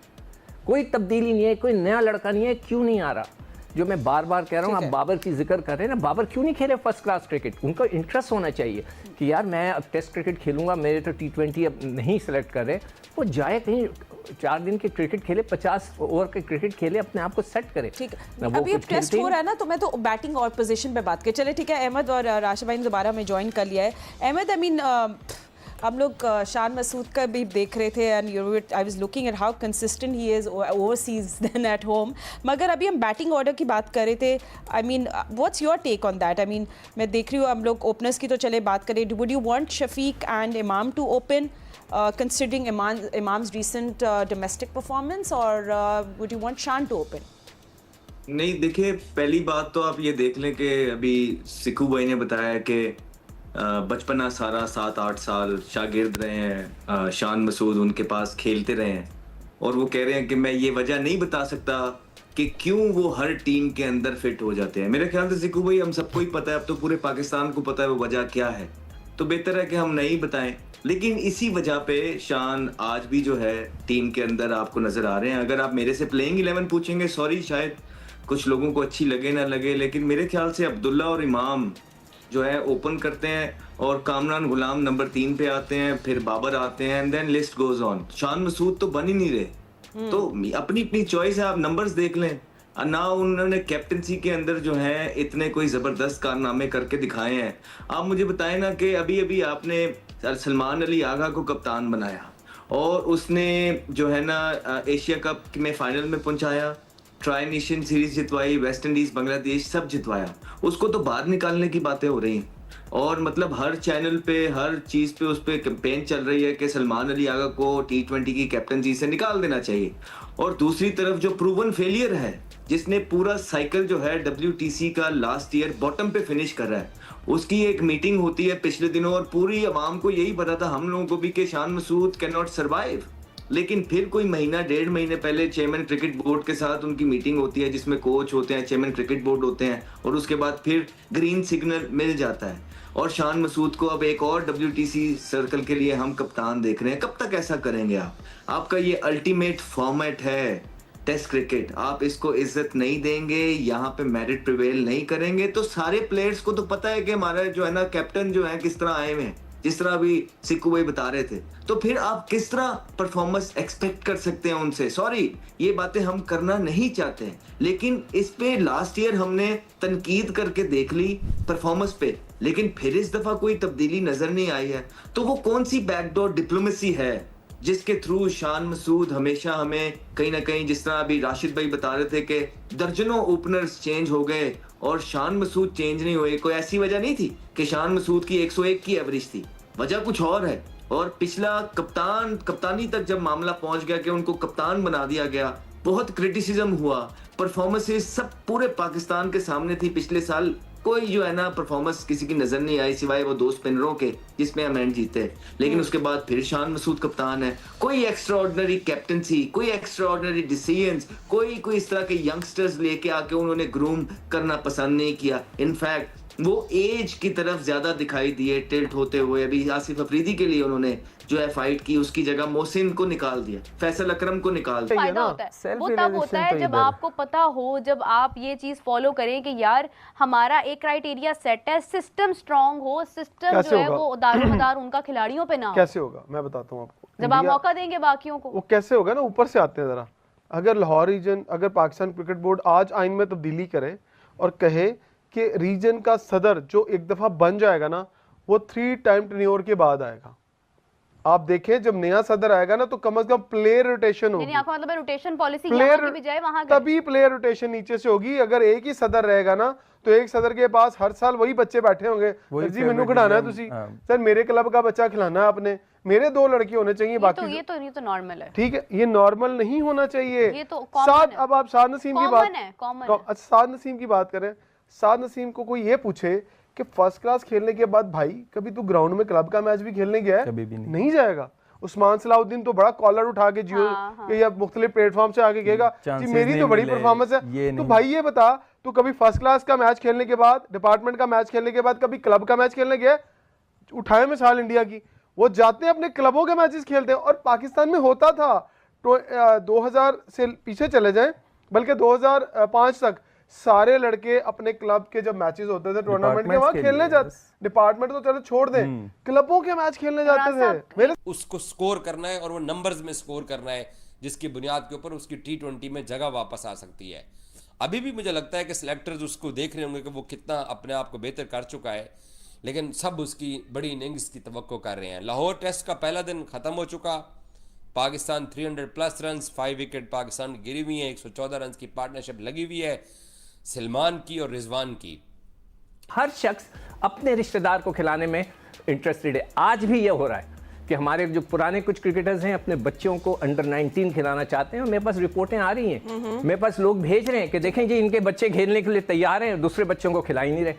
कोई तब्दीली नहीं है, कोई नया लड़का नहीं है। क्यों नहीं आ रहा? जो मैं बार बार कह रहा हूँ, आप बाबर की जिक्र कर रहे हैं ना, बाबर क्यों नहीं खेले फर्स्ट क्लास क्रिकेट? उनका इंटरेस्ट होना चाहिए कि यार मैं अब टेस्ट क्रिकेट खेलूंगा, मेरे तो T20 अब नहीं सेलेक्ट कर रहे, वो जाए कहीं 4 दिन के क्रिकेट खेले, 50 ओवर के क्रिकेट खेले, अपने आप को सेट करे। ठीक है, अभी अब टेस्ट हो रहा है ना, तो मैं तो बैटिंग और पोजीशन पे बात कर। चले ठीक है, अहमद और राशिद भाई ने दोबारा हमें ज्वाइन कर लिया है। अहमद, आई मीन हम लोग शान मसूद का भी देख रहे थे and I was looking at how consistent he is overseas then at home, मगर अभी हम बैटिंग ऑर्डर की बात कर रहे थे। I mean what's your take on that? I mean मैं देख रही हूँ हम लोग ओपनर्स की तो चले बात करें, would you want Shafiq and Imam to open considering Imam's recent domestic performance, or would you want Shan to open? नहीं, देखिए पहली बात तो आप ये देख लें कि अभी सिक्कू भाई ने बताया कि बचपना सारा 7-8 साल शागिर्द रहे हैं, शान मसूद उनके पास खेलते रहे हैं, और वो कह रहे हैं कि मैं ये वजह नहीं बता सकता कि क्यों वो हर टीम के अंदर फिट हो जाते हैं। मेरे ख्याल से सिक्कू भाई हम सबको ही पता है, अब तो पूरे पाकिस्तान को पता है वो वजह क्या है, तो बेहतर है कि हम नहीं बताएं। लेकिन इसी वजह पे शान आज भी जो है टीम के अंदर आपको नजर आ रहे हैं। अगर आप मेरे से प्लेइंग 11 पूछेंगे, सॉरी शायद कुछ लोगों को अच्छी लगे ना लगे, लेकिन मेरे ख्याल से अब्दुल्ला और इमाम जो है ओपन करते हैं और कामरान गुलाम नंबर 3 पे आते हैं, फिर बाबर आते हैं, and then list goes on. Shan Masood तो बन ही नहीं रहे, तो अपनी अपनी चॉइस है, आप नंबर्स देख लें ना। उन्होंने कैप्टनसी के अंदर जो है इतने कोई जबरदस्त कारनामे करके दिखाए हैं। आप मुझे बताएं ना कि अभी अभी आपने सलमान अली आगा को कप्तान बनाया और उसने जो है ना एशिया कप में फाइनल में पहुंचाया, ट्राई नेशन सीरीज जितवाई, वेस्ट इंडीज बांग्लादेश सब जितवाया, उसको तो बाहर निकालने की बातें हो रही हैं। और मतलब हर चैनल पे हर चीज पे उस पे कैंपेन चल रही है कि सलमान अली आगा को T20 की कैप्टनसी से निकाल देना चाहिए। और दूसरी तरफ जो प्रूवन फेलियर है, जिसने पूरा साइकिल जो है WTC का लास्ट ईयर बॉटम पे फिनिश कर रहा है, उसकी एक मीटिंग होती है पिछले दिनों और पूरी आवाम को यही पता था, हम लोगों को भी, कि Shan Masood can not survive. लेकिन फिर कोई महीना 1.5 महीने पहले चेयरमैन क्रिकेट बोर्ड के साथ उनकी मीटिंग होती है, जिसमें कोच होते हैं, चेयरमैन क्रिकेट बोर्ड होते हैं, और उसके बाद फिर ग्रीन सिग्नल मिल जाता है और शान मसूद को अब एक और WTC सर्कल के लिए हम कप्तान देख रहे हैं। कब तक ऐसा करेंगे आप? आपका ये अल्टीमेट फॉर्मेट है टेस्ट क्रिकेट, आप इसको इज्जत नहीं देंगे, यहाँ पे मेरिट प्रिवेल नहीं करेंगे, तो सारे प्लेयर्स को तो पता है कि हमारा जो है ना कैप्टन जो है किस तरह आए हुए हैं, जिस तरह अभी सिक्कू भाई बता रहे थे, तो फिर आप किस तरह परफॉर्मेंस एक्सपेक्ट कर सकते हैं उनसे? सॉरी, ये बातें हम करना नहीं चाहते हैं, लेकिन इस पे लास्ट ईयर हमने तनकीद करके देख ली परफॉर्मेंस पे, लेकिन फिर इस दफा कोई तब्दीली नजर नहीं आई है। तो वो कौन सी बैकडोर डिप्लोमेसी है जिसके थ्रू शान मसूद हमेशा हमें कहीं ना कहीं, जिस तरह अभी राशिद भाई बता रहे थे कि दर्जनों ओपनर्स चेंज हो गए और शान मसूद चेंज नहीं हुए, कोई ऐसी वजह नहीं थी कि शान मसूद की 101 की एवरेज थी, वजह कुछ और है। और पिछला कप्तानी तक जब मामला पहुंच गया कि उनको कप्तान बना दिया गया, बहुत क्रिटिसिज्म हुआ, परफॉर्मेंसेस सब पूरे पाकिस्तान के सामने थी पिछले साल, कोई जो है ना परफॉर्मेंस किसी की नजर नहीं आई सिवाय वो 2 स्पिनरों के जिसमें हम एंड जीते। लेकिन उसके बाद फिर शान मसूद कप्तान है, कोई एक्स्ट्राऑर्डिनरी कैप्टनसी, कोई एक्स्ट्राऑर्डिनरी डिसीजंस, कोई इस तरह के यंगस्टर्स लेके आके उन्होंने ग्रूम करना पसंद नहीं किया। इनफैक्ट वो एज की तरफ ज्यादा दिखाई दिए टिल्ट होते हुए। अभी आसिफ अफरीदी के लिए उन्होंने जो है फाइट की, उसकी जगह मोहसिन को निकाल दिया, फैसल अकरम को निकाल दिया। फायदा होता है वो तब होता है जब आपको पता हो, जब आप ये चीज फॉलो करें कि यार हमारा एक क्राइटेरिया सेट है, सिस्टम स्ट्रांग हो, सिस्टम जो है वो दारोमदार उनका खिलाड़ियों पे ना हो। कैसे होगा मैं बताता हूँ आपको, जब आप मौका देंगे बाकियों को। वो कैसे होगा ना, ऊपर से आते हैं जरा। अगर लाहौर रीजन, अगर पाकिस्तान क्रिकेट बोर्ड आज आइन में तब्दीली करे और कहे कि रीजन का सदर जो एक दफा बन जाएगा ना, वो 3 टाइम टेन्योर के बाद आएगा। आप देखें जब नया सदर आएगा ना, तो कम से कम प्लेयर रोटेशन होगी। आपका मतलब रोटेशन पॉलिसी यहाँ की भी जाए वहां, तभी प्लेयर रोटेशन नीचे से होगी। अगर एक ही सदर रहेगा ना, तो एक सदर के पास हर साल वही बच्चे बैठे होंगे, जी मैनू खिलाना है तुसी, सर मेरे क्लब का बच्चा खिलाना है आपने, मेरे 2 लड़के होने चाहिए, बाकी ये तो नॉर्मल है। ठीक है, ये नॉर्मल नहीं होना चाहिए। ये तो साद, अब आप साद नसीम की बात, अच्छा साद नसीम की बात करें, साद नसीम को कोई ये पूछे कि फर्स्ट क्लास खेलने के बाद भाई कभी तू ग्राउंड में क्लब का मैच भी खेलने गया है? कभी भी नहीं जाएगा। उस्मान सलाउद्दीन तो बड़ा कॉलर उठा के जियो या मुख्तलिफ प्लेटफॉर्म से आके कहेगा जी मेरी तो बड़ी परफॉर्मेंस है। तो भाई ये बता, तो कभी फर्स्ट क्लास का मैच खेलने के बाद, डिपार्टमेंट का मैच खेलने के बाद, कभी क्लब का मैच खेलने गया? उठाए मिसाल इंडिया की, वो जाते हैं अपने क्लबों के मैचेस खेलते हैं। और पाकिस्तान में होता था, तो 2000 से पीछे चले जाएं, बल्कि 2005 तक सारे लड़के अपने क्लब के जब मैचेस होते थे टूर्नामेंट के, वहां खेलने जाते। डिपार्टमेंट तो चलो छोड़ दें, क्लबों के मैच खेलने जाते थे। मेरे उसको स्कोर करना है और वो नंबर्स में स्कोर करना है, जिसकी बुनियाद के ऊपर उसकी T20 में जगह वापस आ सकती है। अभी भी मुझे लगता है कि सिलेक्टर्स उसको देख रहे होंगे कि वो कितना अपने आप को बेहतर कर चुका है, लेकिन सब उसकी बड़ी इनिंग्स की तवक्को कर रहे हैं। लाहौर टेस्ट का पहला दिन ख़त्म हो चुका, पाकिस्तान 300+ रन, 5 विकेट पाकिस्तान की गिरी हुई हैं, 114 रन की पार्टनरशिप लगी हुई है सलमान की और रिजवान की। हर शख्स अपने रिश्तेदार को खिलाने में इंटरेस्टेड है। आज भी ये हो रहा है कि हमारे जो पुराने कुछ क्रिकेटर्स हैं अपने बच्चों को अंडर 19 खिलाना चाहते हैं, और मेरे पास रिपोर्टें आ रही हैं, मेरे पास लोग भेज रहे हैं कि देखें जी इनके बच्चे खेलने के लिए तैयार हैं, दूसरे बच्चों को खिला ही नहीं रहे।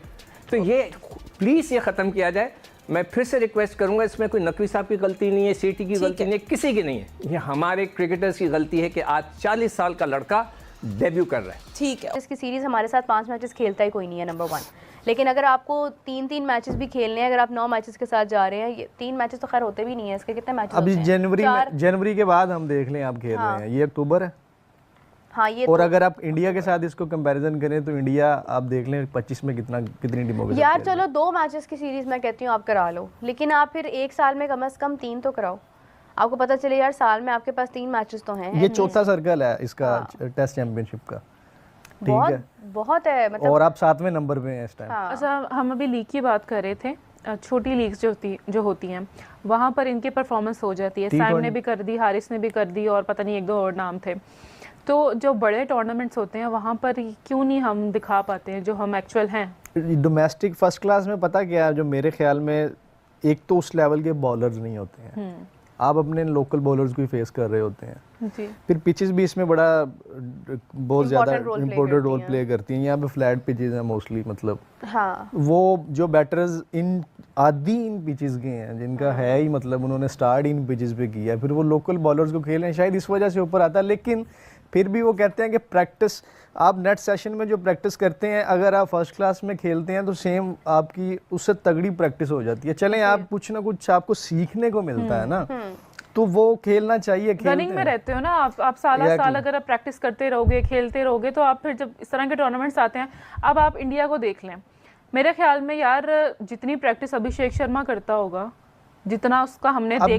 तो ये प्लीज़ ये ख़त्म किया जाए। मैं फिर से रिक्वेस्ट करूंगा, इसमें कोई नकवी साहब की गलती नहीं है, सीटी की गलती नहीं है, किसी की नहीं है, ये हमारे क्रिकेटर्स की गलती है कि आज 40 साल का लड़का डेब्यू कर रहा है। ठीक है, इसकी सीरीज हमारे साथ 5 मैचेस खेलता ही कोई नहीं है, नंबर 1। लेकिन अगर आपको 3-3 मैचेस भी खेलने हैं, अगर आप 9 मैचेस के साथ जा रहे हैं, ये 3 मैचेस तो खैर होते भी नहीं है, इसके कितने मैचेस अभी होते हैं? जनवरी के बाद हम देख लें आप खेल रहे हैं, ये अक्टूबर है। हाँ, ये और तो अगर आप इंडिया के साथ इसको कंपैरिजन करें तो इंडिया आप देख लें 25 में कितनी टीमों के साथ यार खेल रहे चलो 2 मैचेस की सीरीज मैं कहती हूँ आप करा लो, लेकिन आप फिर एक साल में कम से कम 3 तो कराओ। आपको पता चले यार साल में आपके पास 3 मैचेस तो हैं। ये चौथा सर्कल है इसका टेस्ट चैंपियनशिप का, ठीक है, बहुत है मतलब। और आप 7वें नंबर पे हैं इस टाइम। अच्छा, हम अभी लीग की बात कर रहे थे, छोटी लीग्स जो होती हैं वहाँ पर इनकी परफॉर्मेंस हो जाती है। सैम ने भी कर दी, हारिस ने भी कर दी, और पता नहीं 1-2 और नाम थे। तो जो बड़े टूर्नामेंट्स होते हैं वहाँ पर क्यों नहीं हम दिखा पाते हैं जो हम एक्चुअल हैं? डोमेस्टिक फर्स्ट क्लास में पता क्या है, जो मेरे ख्याल में एक तो उस लेवल के बॉलर्स नहीं होते हैं, आप अपने लोकल बॉलर्स को ही फेस कर रहे होते हैं जी। फिर पिचेस भी इसमें बड़ा बहुत ज़्यादा इम्पोर्टेंट रोल प्ले करती हैं। यहाँ पे फ्लैट पिचेस हैं मोस्टली, मतलब हाँ। वो जो बैटर्स इन पिचेस के हैं जिनका है ही, मतलब उन्होंने स्टार्ट इन पिचेस पे किया, फिर वो लोकल बॉलर्स को खेलें, शायद इस वजह से ऊपर आता है। लेकिन फिर भी वो कहते हैं कि प्रैक्टिस, आप नेट सेशन में जो प्रैक्टिस करते हैं, अगर आप फर्स्ट क्लास में खेलते हैं तो सेम आपकी उससे तगड़ी प्रैक्टिस हो जाती है। चलें, आप कुछ ना कुछ आपको सीखने को मिलता है ना, तो वो खेलना चाहिए। रनिंग में रहते हो ना आप साल अगर आप प्रैक्टिस करते रहोगे, खेलते रहोगे, तो आप फिर जब इस तरह के टूर्नामेंट्स आते हैं, अब आप इंडिया को देख लें, मेरे ख्याल में यार जितनी प्रैक्टिस अभिषेक शर्मा करता होगा, जितना उसका हमने देखा है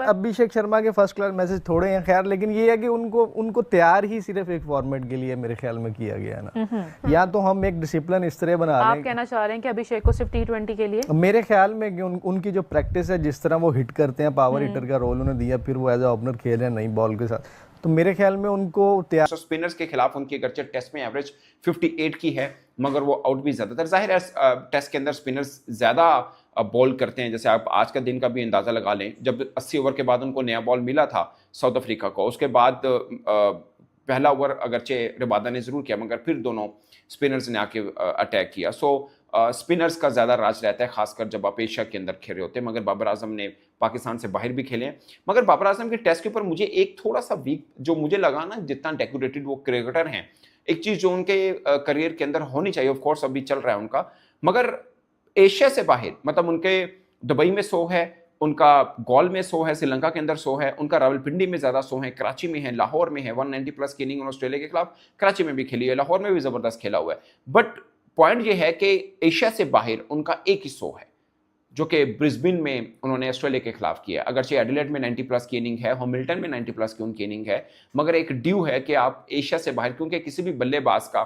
अभिषेक शर्मा के फर्स्ट क्लास मैसेज थोड़े हैं खैर, लेकिन ये है कि उनको तैयार ही सिर्फ एक फॉर्मेट के लिए मेरे ख्याल में किया गया है ना। या तो हम एक डिसिप्लिन इस तरह बना रहे हैं। आप कहना चाह रहे हैं कि अभिषेक को सिर्फ T20 के लिए? मेरे ख्याल में कि उनकी जो प्रैक्टिस है, जिस तरह वो हिट करते हैं, पावर हिटर का रोल उन्हें दिया, फिर वो एज ए ओपनर खेल रहे हैं नई बॉल के साथ, तो मेरे ख्याल में उनको तैयार। स्पिनर्स के खिलाफ उनकी अगरचे टेस्ट में एवरेज 58 की है, मगर वो आउट भी ज्यादातर, जाहिर है टेस्ट के अंदर स्पिनर्स ज्यादा बॉल करते हैं। जैसे आप आज का दिन का भी अंदाजा लगा लें, जब 80 ओवर के बाद उनको नया बॉल मिला था साउथ अफ्रीका को, उसके बाद पहला ओवर अगरचे रबादा ने जरूर किया, मगर फिर दोनों स्पिनर्स ने आके अटैक किया। सो स्पिनर्स का ज़्यादा राज रहता है, खासकर जब आप एशिया के अंदर खेल रहे होते हैं। मगर बाबर आजम ने पाकिस्तान से बाहर भी खेले हैं, मगर बाबर आजम के टेस्ट के ऊपर मुझे एक थोड़ा सा वीक जो मुझे लगा ना, जितना डेकोरेटेड वो क्रिकेटर हैं, एक चीज़ जो उनके करियर के अंदर होनी चाहिए, ऑफ कोर्स अभी चल रहा है उनका, मगर एशिया से बाहर, मतलब उनके दुबई में 100 है, उनका गॉल में 100 है, श्रीलंका के अंदर 100 है, उनका रावलपिंडी में ज़्यादा 100 है, कराची में है, लाहौर में है, 190+ की इनिंग ऑस्ट्रेलिया के खिलाफ कराची में भी खेली है, लाहौर में भी ज़बरदस्त खेला हुआ है। बट पॉइंट ये है कि एशिया से बाहर उनका एक ही 100 है, जो कि ब्रिस्बेन में उन्होंने ऑस्ट्रेलिया के खिलाफ किया। अगरचे एडिलेड में 90+ की इनिंग है, हैमिल्टन में 90+ की उनकी इनिंग है, मगर एक ड्यू है कि आप एशिया से बाहर, क्योंकि किसी भी बल्लेबाज का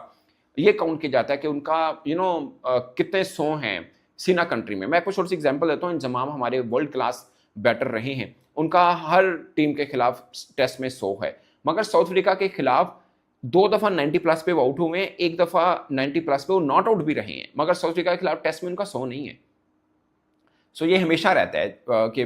ये काउंट किया जाता है कि उनका कितने 100 हैं सीना कंट्री में। मैं आपको छोटी सी एग्जांपल देता हूँ, इंजमाम हमारे वर्ल्ड क्लास बैटर रहे हैं, उनका हर टीम के खिलाफ टेस्ट में 100 है, मगर साउथ अफ्रीका के खिलाफ 2 दफ़ा 90+ पे वो आउट हुए हैं, 1 दफ़ा 90+ पे वो नॉट आउट भी रहे हैं, मगर साउथ अफ्रीका के खिलाफ टेस्ट में उनका 100 नहीं है। सो ये हमेशा रहता है कि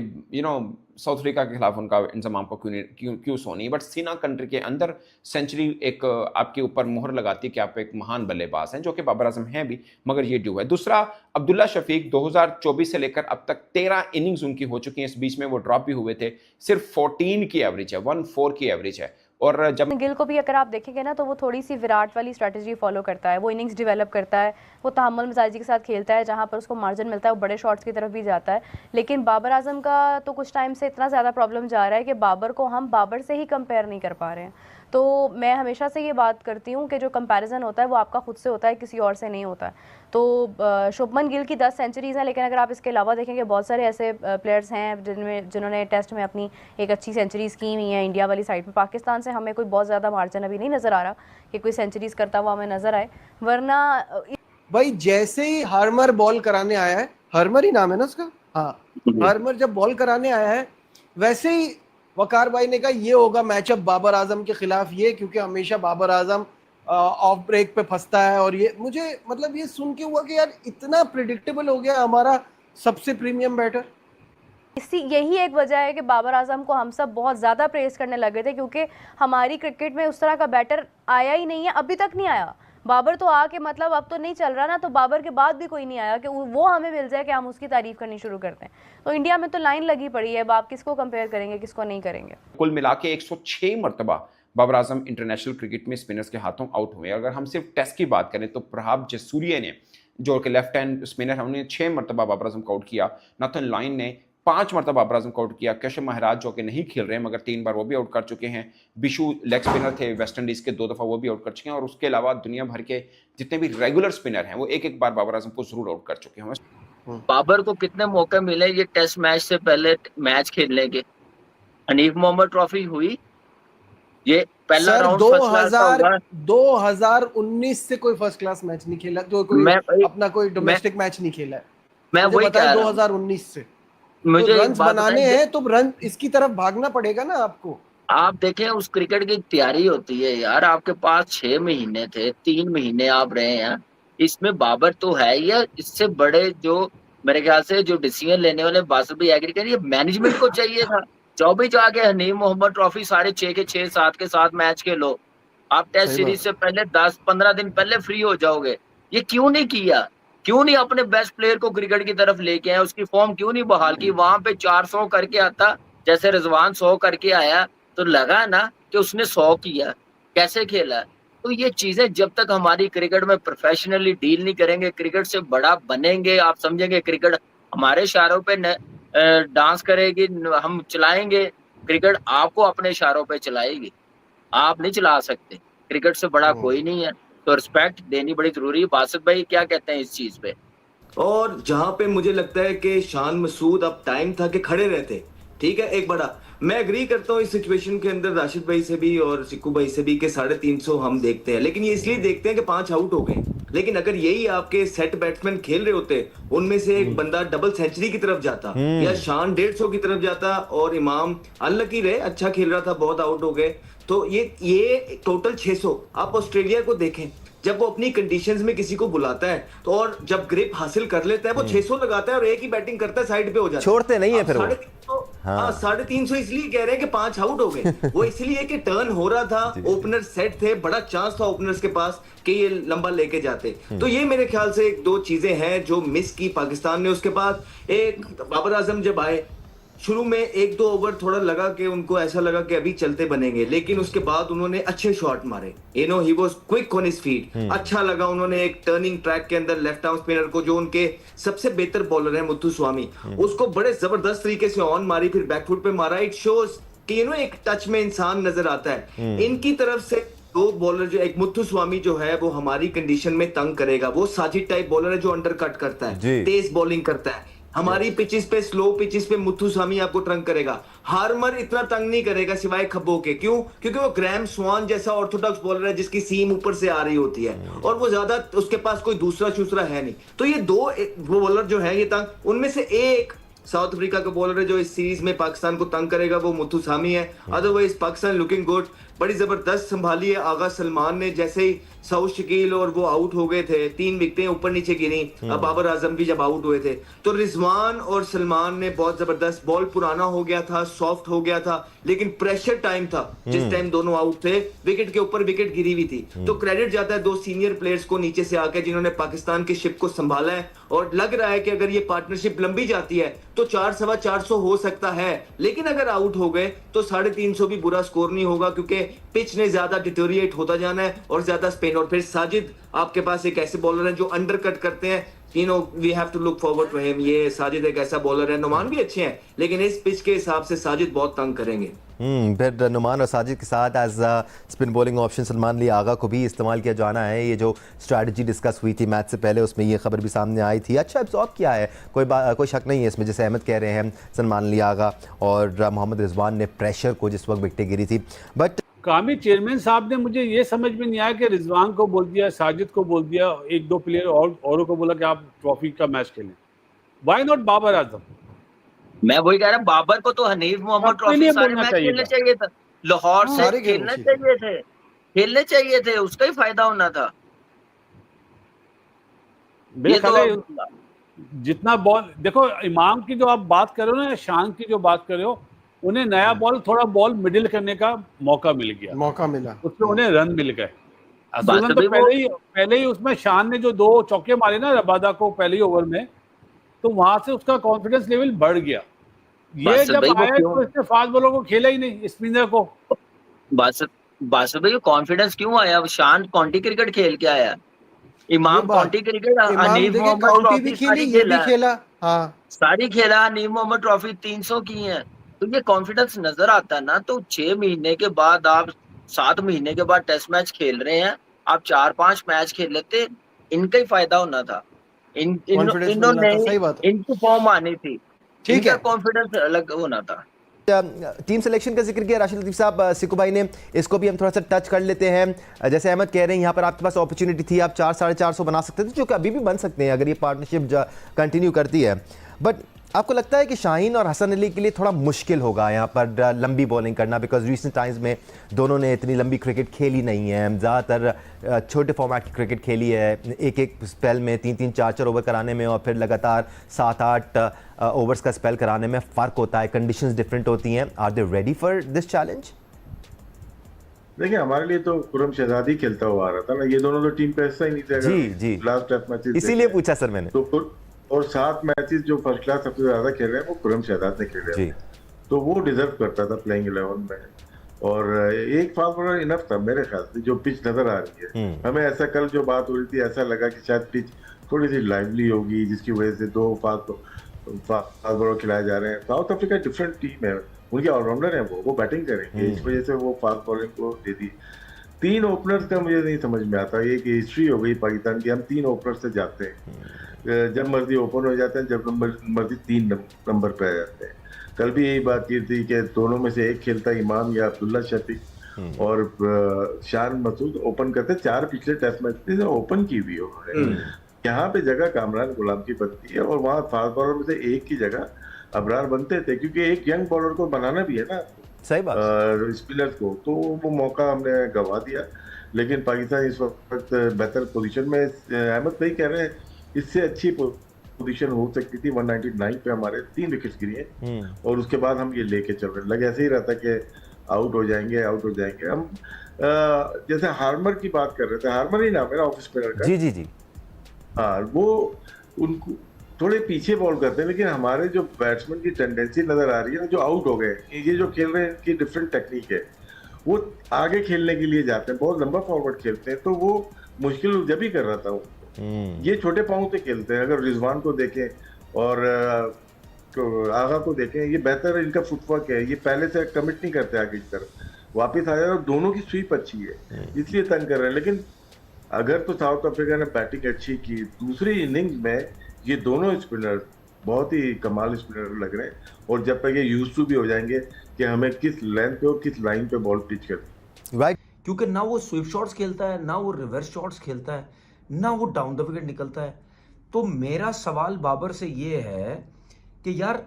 साउथ अफ्रीका के खिलाफ उनका इंजमाम को क्यों 100 नहीं, बट सीना कंट्री के अंदर सेंचुरी एक आपके ऊपर मोहर लगाती है कि आप एक महान बल्लेबाज हैं, जो कि बाबर आजम हैं भी, मगर ये ड्यू है। दूसरा, अब्दुल्ला शफीक 2024 से लेकर अब तक 13 इनिंग्स उनकी हो चुकी हैं, इस बीच में वो ड्रॉप भी हुए थे, सिर्फ 14 की एवरेज है, 14 की एवरेज है। और जब गिल को भी अगर आप देखेंगे ना तो वो थोड़ी सी विराट वाली स्ट्रैटेजी फॉलो करता है, वो इनिंग्स डेवलप करता है, वो तहम्मुल मिजाजी के साथ खेलता है, जहाँ पर उसको मार्जिन मिलता है वो बड़े शॉट्स की तरफ भी जाता है। लेकिन बाबर आजम का तो कुछ टाइम से इतना ज़्यादा प्रॉब्लम जा रहा है कि बाबर को हम बाबर से ही कंपेयर नहीं कर पा रहे हैं। तो मैं हमेशा से ये बात करती हूँ कि जो कंपैरिजन होता है वो आपका खुद से होता है, किसी और से नहीं होता है। तो शुभमन गिल की 10 सेंचुरीज़ हैं, लेकिन अगर आप इसके अलावा देखेंगे बहुत सारे ऐसे प्लेयर्स हैं जिन्होंने टेस्ट में अपनी एक अच्छी सेंचुरीज़ की हुई हैं इंडिया वाली साइड पे। पाकिस्तान से हमें कोई बहुत ज़्यादा मार्जिन अभी नहीं नज़र आ रहा कि कोई सेंचुरीज़ करता हुआ हमें नज़र आए, वरना भाई जैसे ही हार्मर बॉल कराने आया है, हार्मर ही नाम है ना उसका, हाँ, हार्मर जब बॉल कराने आया है वैसे ही वकार भाई ने कहा ये होगा मैचअप बाबर आजम के खिलाफ, ये क्योंकि हमेशा बाबर आजम ऑफ ब्रेक पे फंसता है। और ये मुझे मतलब ये सुन के हुआ कि यार इतना प्रिडिक्टेबल हो गया हमारा सबसे प्रीमियम बैटर। यही एक वजह है कि बाबर आजम को हम सब बहुत ज़्यादा प्रेस करने लगे थे, क्योंकि हमारी क्रिकेट में उस तरह का बैटर आया ही नहीं है, अभी तक नहीं आया। बाबर तो आके मतलब अब तो नहीं चल रहा ना, तो बाबर के बाद भी कोई नहीं आया कि वो हमें मिल जाए कि हम उसकी तारीफ करनी शुरू करते हैं। तो इंडिया में तो लाइन लगी पड़ी है, अब आप किसको कंपेयर करेंगे, किसको नहीं करेंगे। कुल मिला के 106 मरतबा बाबर आजम इंटरनेशनल क्रिकेट में स्पिनर्स के हाथों आउट हुए। अगर हम सिर्फ टेस्ट की बात करें तो प्रभाव जसूरिया ने, जो कि लेफ्ट हैंड स्पिनर है, उन्होंने 6 मरतबा बाबर आजम को आउट किया। नाथन लाइन ने 5 मरतबा बाबर आजम को आउट किया। केशव महाराज जो कि नहीं खेल रहे हैं मगर 3 बार वो भी आउट कर चुके हैं। बिशु लेग स्पिनर थे वेस्ट इंडीज के, 2 दफ़ा वो भी आउट कर चुके हैं। और उसके अलावा दुनिया भर के जितने भी रेगुलर स्पिनर हैं वो एक बार बाबर आजम को जरूर आउट कर चुके हैं। बाबर को कितने मौके मिले ये टेस्ट मैच से पहले मैच खेलने के? हनीफ मोहम्मद ट्रॉफी हुई, ये पहला राउंड 2019 से कोई फर्स्ट क्लास मैच नहीं खेला, जो कोई अपना कोई डोमेस्टिक मैच नहीं खेला है। मैं वही कह रहा हूं 2019 से मुझे तो रन बनाने हैं तो रन इसकी तरफ भागना पड़ेगा ना आपको। आप देखें उस क्रिकेट की तैयारी होती है यार, आपके पास 6 महीने थे, 3 महीने आप रहे हैं, इसमें बाबर तो है या इससे बड़े जो मेरे ख्याल से जो डिसीजन लेने वाले बासर भी एग्री करें, ये मैनेजमेंट को चाहिए था। जो भी जाके हनीफ मोहम्मद ट्रॉफी सारे 6 के 6 7 के 7 मैच खेलो, आप टेस्ट सीरीज से पहले 10-15 दिन पहले फ्री हो जाओगे। ये क्यों नहीं किया? क्यों नहीं अपने बेस्ट प्लेयर को क्रिकेट की तरफ लेके आए? उसकी फॉर्म क्यों नहीं बहाल की? वहां पे 400 करके आता, जैसे रिजवान 100 करके आया तो लगा ना कि उसने 100 किया, कैसे खेला। तो ये चीजें जब तक हमारी क्रिकेट में प्रोफेशनली डील नहीं करेंगे, क्रिकेट से बड़ा बनेंगे, आप समझेंगे क्रिकेट हमारे इशारों पे डांस करेगी, हम चलाएंगे, क्रिकेट आपको अपने इशारों पे चलाएगी, आप नहीं चला सकते। क्रिकेट से बड़ा कोई नहीं है, तो रिस्पेक्ट देनी बड़ी जरूरी है। बासित भाई क्या कहते हैं इस चीज पे? और जहां पे मुझे लगता है कि शान मसूद अब टाइम था कि खड़े रहते, ठीक है, एक बड़ा मैं एग्री करता हूँ इस सिचुएशन के अंदर राशिद भाई से भी और सिक्कू भाई से भी कि 350 हम देखते हैं, लेकिन ये इसलिए देखते हैं कि 5 आउट हो गए। लेकिन अगर यही आपके सेट बैट्समैन खेल रहे होते, उनमें से एक बंदा डबल सेंचुरी की तरफ जाता या शान 150 की तरफ जाता और इमाम अनलकी रहे, अच्छा खेल रहा था, बहुत आउट हो गए, तो ये टोटल 600। आप ऑस्ट्रेलिया को देखें, जब वो अपनी कंडीशंस में किसी को बुलाता है तो और जब ग्रिप हासिल कर लेता है वो 600 लगाता है और एक ही बैटिंग करता है, साइड पे हो जाता है, छोड़ते नहीं है फिर वो। 350 इसलिए कह रहे हैं कि 5 आउट हो गए। वो इसलिए कि टर्न हो रहा था, ओपनर सेट थे, बड़ा चांस था ओपनर्स के पास कि ये लंबा लेके जाते। तो ये मेरे ख्याल से 1-2 चीजें हैं जो मिस की पाकिस्तान ने। उसके बाद एक बाबर आजम जब आए, शुरू में 1-2 ओवर थोड़ा लगा कि उनको ऐसा लगा कि अभी चलते बनेंगे, लेकिन उसके बाद उन्होंने अच्छे शॉट मारे, he was quick on his feet. अच्छा लगा, उन्होंने एक टर्निंग ट्रैक के अंदर लेफ्ट आर्म स्पिनर को, जो उनके सबसे बेहतर बॉलर है मुथुस्वामी, उसको बड़े जबरदस्त तरीके से ऑन मारी, फिर बैकफुट पे मारा। इट शोज कि एक टच में इंसान नजर आता है। इनकी तरफ से 2 बॉलर, जो एक मुथुस्वामी जो है वो हमारी कंडीशन में तंग करेगा, वो साजिद टाइप बॉलर है जो अंडर कट करता है, तेज बॉलिंग करता है। हमारी पिचेस पे, स्लो पिचेस पे मुथुस्वामी आपको तंग करेगा। हार्मर इतना तंग नहीं करेगा सिवाय खब्बों के। क्यों? क्योंकि वो ग्रैम स्वान जैसा ऑर्थोडॉक्स बॉलर है जिसकी सीम ऊपर से आ रही होती है और वो ज्यादा उसके पास कोई दूसरा है नहीं। तो ये 2 बॉलर जो है ये तंग, उनमें से एक साउथ अफ्रीका का बॉलर है जो इस सीरीज में पाकिस्तान को तंग करेगा, वो मुथुस्वामी है। अदरवाइज पाकिस्तान लुकिंग गुड, बड़ी जबरदस्त संभाली है आगा सलमान ने। जैसे ही साउथ शकील और वो आउट हो गए थे, 3 विकेटें ऊपर नीचे गिरी, अब बाबर आजम भी जब आउट हुए थे, तो रिजवान और सलमान ने बहुत जबरदस्त, बॉल पुराना हो गया था, सॉफ्ट हो गया था, लेकिन प्रेशर टाइम था जिस टाइम दोनों आउट थे, विकेट के ऊपर विकेट गिरी हुई थी। तो क्रेडिट जाता है 2 सीनियर प्लेयर्स को नीचे से आकर, जिन्होंने पाकिस्तान की शिप को संभाला है। और लग रहा है कि अगर ये पार्टनरशिप लंबी जाती है तो 400-450 हो सकता है, लेकिन अगर आउट हो गए तो 350 भी बुरा स्कोर नहीं होगा, क्योंकि पिच ने ज्यादा डिटोरिएट होता जाना है और ज्यादा स्पिन, और फिर साजिद आपके पास एक ऐसे बॉलर है जो अंडरकट करते हैं, you know we have to look forward to him. ये साजिद एक ऐसा बॉलर है, नुमान भी अच्छे हैं लेकिन इस पिच के हिसाब से साजिद बहुत तंग करेंगे। फिर नुमान और साजिद के साथ as spin bowling option Salman Ali Agha को भी इस्तेमाल किया जाना है। ये जो स्ट्रैटेजी डिस्कस हुई थी मैच से पहले उसमें ये खबर भी सामने आई थी। अच्छा एब्जॉर्ब किया है, कोई शक नहीं है इसमें, जैसे अहमद कह रहे हैं सलमान अली आगा और मोहम्मद रिजवान ने प्रेशर को जिस वक्त विकटें गिरी थी। बट कामी चेयरमैन साहब ने मुझे ये समझ में नहीं आया कि रिजवान को बोल दिया, साजिद को बोल दिया, एक दो प्लेयर औरों को बोला कि आप ट्रॉफी का मैच खेलें। Why not Babar Azam? मैं वही कह रहा हूँ, बाबर को तो हनीफ मोहम्मद ट्रॉफी सारे मैच खेलने चाहिए था, लाहौर से खेलने चाहिए थे, उसका ही फायदा होना था। ये तो जितना बॉल देखो, इमाम की जो आप बात कर रहे हो ना, शान की जो बात कर रहे हो, उन्हें नया बॉल थोड़ा बॉल मिडिल करने का मौका मिला, उसमें उन्हें रन मिल गए। असूलन तो पहले ही उसमें शान ने जो 2 चौके मारे ना रबादा को पहले ही ओवर में, तो वहां से उसका कॉन्फिडेंस लेवल बढ़ गया। ये जब आया तो इसने फास्ट बॉलर को खेला ही नहीं, स्पिनर को। बासर भाई कॉन्फिडेंस क्यों आया? शान काउंटी क्रिकेट खेल के आया, Imam county cricket, Hanif Mohammad trophy सारी खेला, हनीफ मोहम्मद ट्रॉफी 300 की है, तो ये कॉन्फिडेंस नजर आता है ना। तो 6 महीने के बाद आप 7 महीने के बाद टेस्ट मैच खेल रहे हैं, आप 4-5 मैच खेल लेते, इनका ही फायदा होना था। इन्होंने इनकी फॉर्म आनी थी, ठीक है, कॉन्फिडेंस अलग होना था। टीम सिलेक्शन का जिक्र किया राशिद लतीफ़ साहब, सिकू भाई ने, इसको भी हम थोड़ा सा टच कर लेते हैं। जैसे अहमद कह रहे हैं यहाँ पर आपके पास अपॉर्चुनिटी थी, आप 400-450 बना सकते थे, जो कि अभी भी बन सकते हैं अगर ये पार्टनरशिप कंटिन्यू करती है। बट आपको लगता है कि शाहीन और हसन अली के लिए थोड़ा मुश्किल होगा यहाँ पर लंबी बॉलिंग करना, बिकॉज रिसेंट टाइम्स में दोनों ने इतनी लंबी क्रिकेट खेली नहीं है, ज़्यादातर छोटे फॉर्मेट की क्रिकेट खेली है, एक स्पेल में 3-3, 4-4 ओवर कराने में और फिर लगातार 7-8 ओवर्स का स्पेल कराने में फ़र्क होता है, कंडीशंस डिफरेंट होती हैं। Are they ready for this challenge? देखिए हमारे लिए तो खुरम शहजादी खेलता हुआ आ रहा था ना, ये दोनों तो टीम पे ऐसा ही नहीं थे। जी लास्ट टेस्ट मैच इसीलिए पूछा सर मैंने। तो और 7 मैचेस जो फर्स्ट क्लास सबसे ज्यादा खेल रहे हैं वो खुरम शहजाद ने खेले हैं, तो वो डिजर्व करता था प्लेइंग 11 में। और एक फास्ट बॉलर इनफ था मेरे ख्याल से, जो पिच नजर आ रही है हमें। ऐसा कल जो बात हो रही थी, ऐसा लगा कि शायद पिच थोड़ी सी लाइवली होगी, जिसकी वजह से 2 फास्ट बॉलर खिलाए जा रहे हैं। साउथ अफ्रीका डिफरेंट टीम है, उनके ऑलराउंडर है, वो बैटिंग करेंगे, इस वजह से वो फास्ट बॉलिंग को दे दी। 3 ओपनर्स का मुझे नहीं समझ में आता, ये कि हिस्ट्री हो गई पाकिस्तान की, हम 3 ओपनर से जाते हैं, जब मर्जी ओपन हो जाते हैं, जब मर्जी 3 नंबर पे आ जाते हैं। कल भी यही बात की थी कि दोनों में से एक खेलता इमाम या अब्दुल्ला शफीक, और शान मसूद ओपन करते। 4 पिछले टेस्ट मैच में ओपन की हुई उन्होंने, यहाँ पे जगह कामरान गुलाम की बनती है, और वहाँ फास्ट बॉलर में से एक की जगह अबरार बनते थे, क्योंकि एक यंग बॉलर को बनाना भी है ना, सही बात, स्पिनर्स को, तो वो मौका हमने गवा दिया। लेकिन पाकिस्तान इस वक्त बेहतर पोजीशन में, अहमद भाई कह रहे हैं इससे अच्छी पोजीशन हो सकती थी। 199 पे हमारे 3 विकेट्स गिरी हैं, और उसके बाद हम ये लेके चल रहे, लगे ऐसे ही रहता कि आउट हो जाएंगे। हम जैसे हार्मर की बात कर रहे थे, हार्मर ही नाम है ना ऑफ स्पिनर का। जी हाँ, वो उनको थोड़े पीछे बॉल करते हैं, लेकिन हमारे जो बैट्समैन की टेंडेंसी नजर आ रही है ना, जो आउट हो गए, ये जो खेल रहे हैं इनकी डिफरेंट टेक्निक है, वो आगे खेलने के लिए जाते हैं, बहुत लंबा फॉरवर्ड खेलते हैं, तो वो मुश्किल जब ही कर रहा था। ये छोटे पाँव से खेलते हैं। अगर रिजवान को देखें और आगा को देखें, ये बेहतर इनका फुटवर्क है, ये पहले से कमिट नहीं करते आगे की तरफ, वापस आ जाए, और दोनों की स्वीप अच्छी है, इसलिए तंग कर रहे हैं। लेकिन अगर तो साउथ अफ्रीका ने बैटिंग अच्छी की, दूसरी इनिंग्स में ये दोनों स्पिनर बहुत ही कमाल स्पिनर लग रहे हैं, और जब तक ये यूज टू भी हो जाएंगे कि हमें किस लेंथ पे और किस लाइन पे बॉल पिच करनी, क्योंकि ना वो स्वीप शॉट्स खेलता है, ना वो रिवर्स शॉट्स खेलता है, ना वो डाउन द विकेट निकलता है। तो मेरा सवाल बाबर से ये है कि यार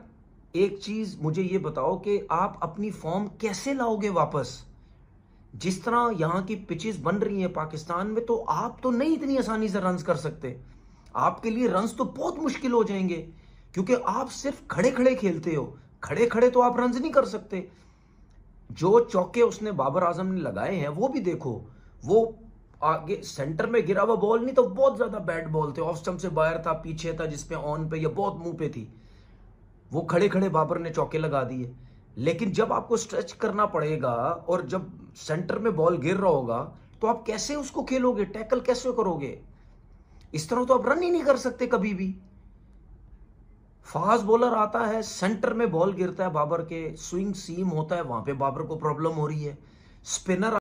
एक चीज मुझे ये बताओ कि आप अपनी फॉर्म कैसे लाओगे वापस? जिस तरह यहाँ की पिचेस बन रही हैं पाकिस्तान में, तो आप तो नहीं इतनी आसानी से रन्स कर सकते, आपके लिए रन्स तो बहुत मुश्किल हो जाएंगे, क्योंकि आप सिर्फ खड़े खड़े खेलते हो, खड़े खड़े तो आप रन्स नहीं कर सकते। जो चौके उसने बाबर आजम ने लगाए हैं वो भी देखो, वो आगे सेंटर में गिरा हुआ बॉल नहीं, तो बहुत ज्यादा बैड बॉल थे, ऑफ स्टंप से बाहर था, पीछे था, जिसपे ऑन पे या बहुत मुंह पे थी, वो खड़े खड़े बाबर ने चौके लगा दिए। लेकिन जब आपको स्ट्रेच करना पड़ेगा और जब सेंटर में बॉल गिर रहा होगा तो आप कैसे उसको खेलोगे, टैकल कैसे करोगे? इस तरह तो आप रन ही नहीं कर सकते कभी भी। फास्ट बॉलर आता है, सेंटर में बॉल गिरता है बाबर के, स्विंग सीम होता है, वहां पे बाबर को प्रॉब्लम हो रही है। स्पिनर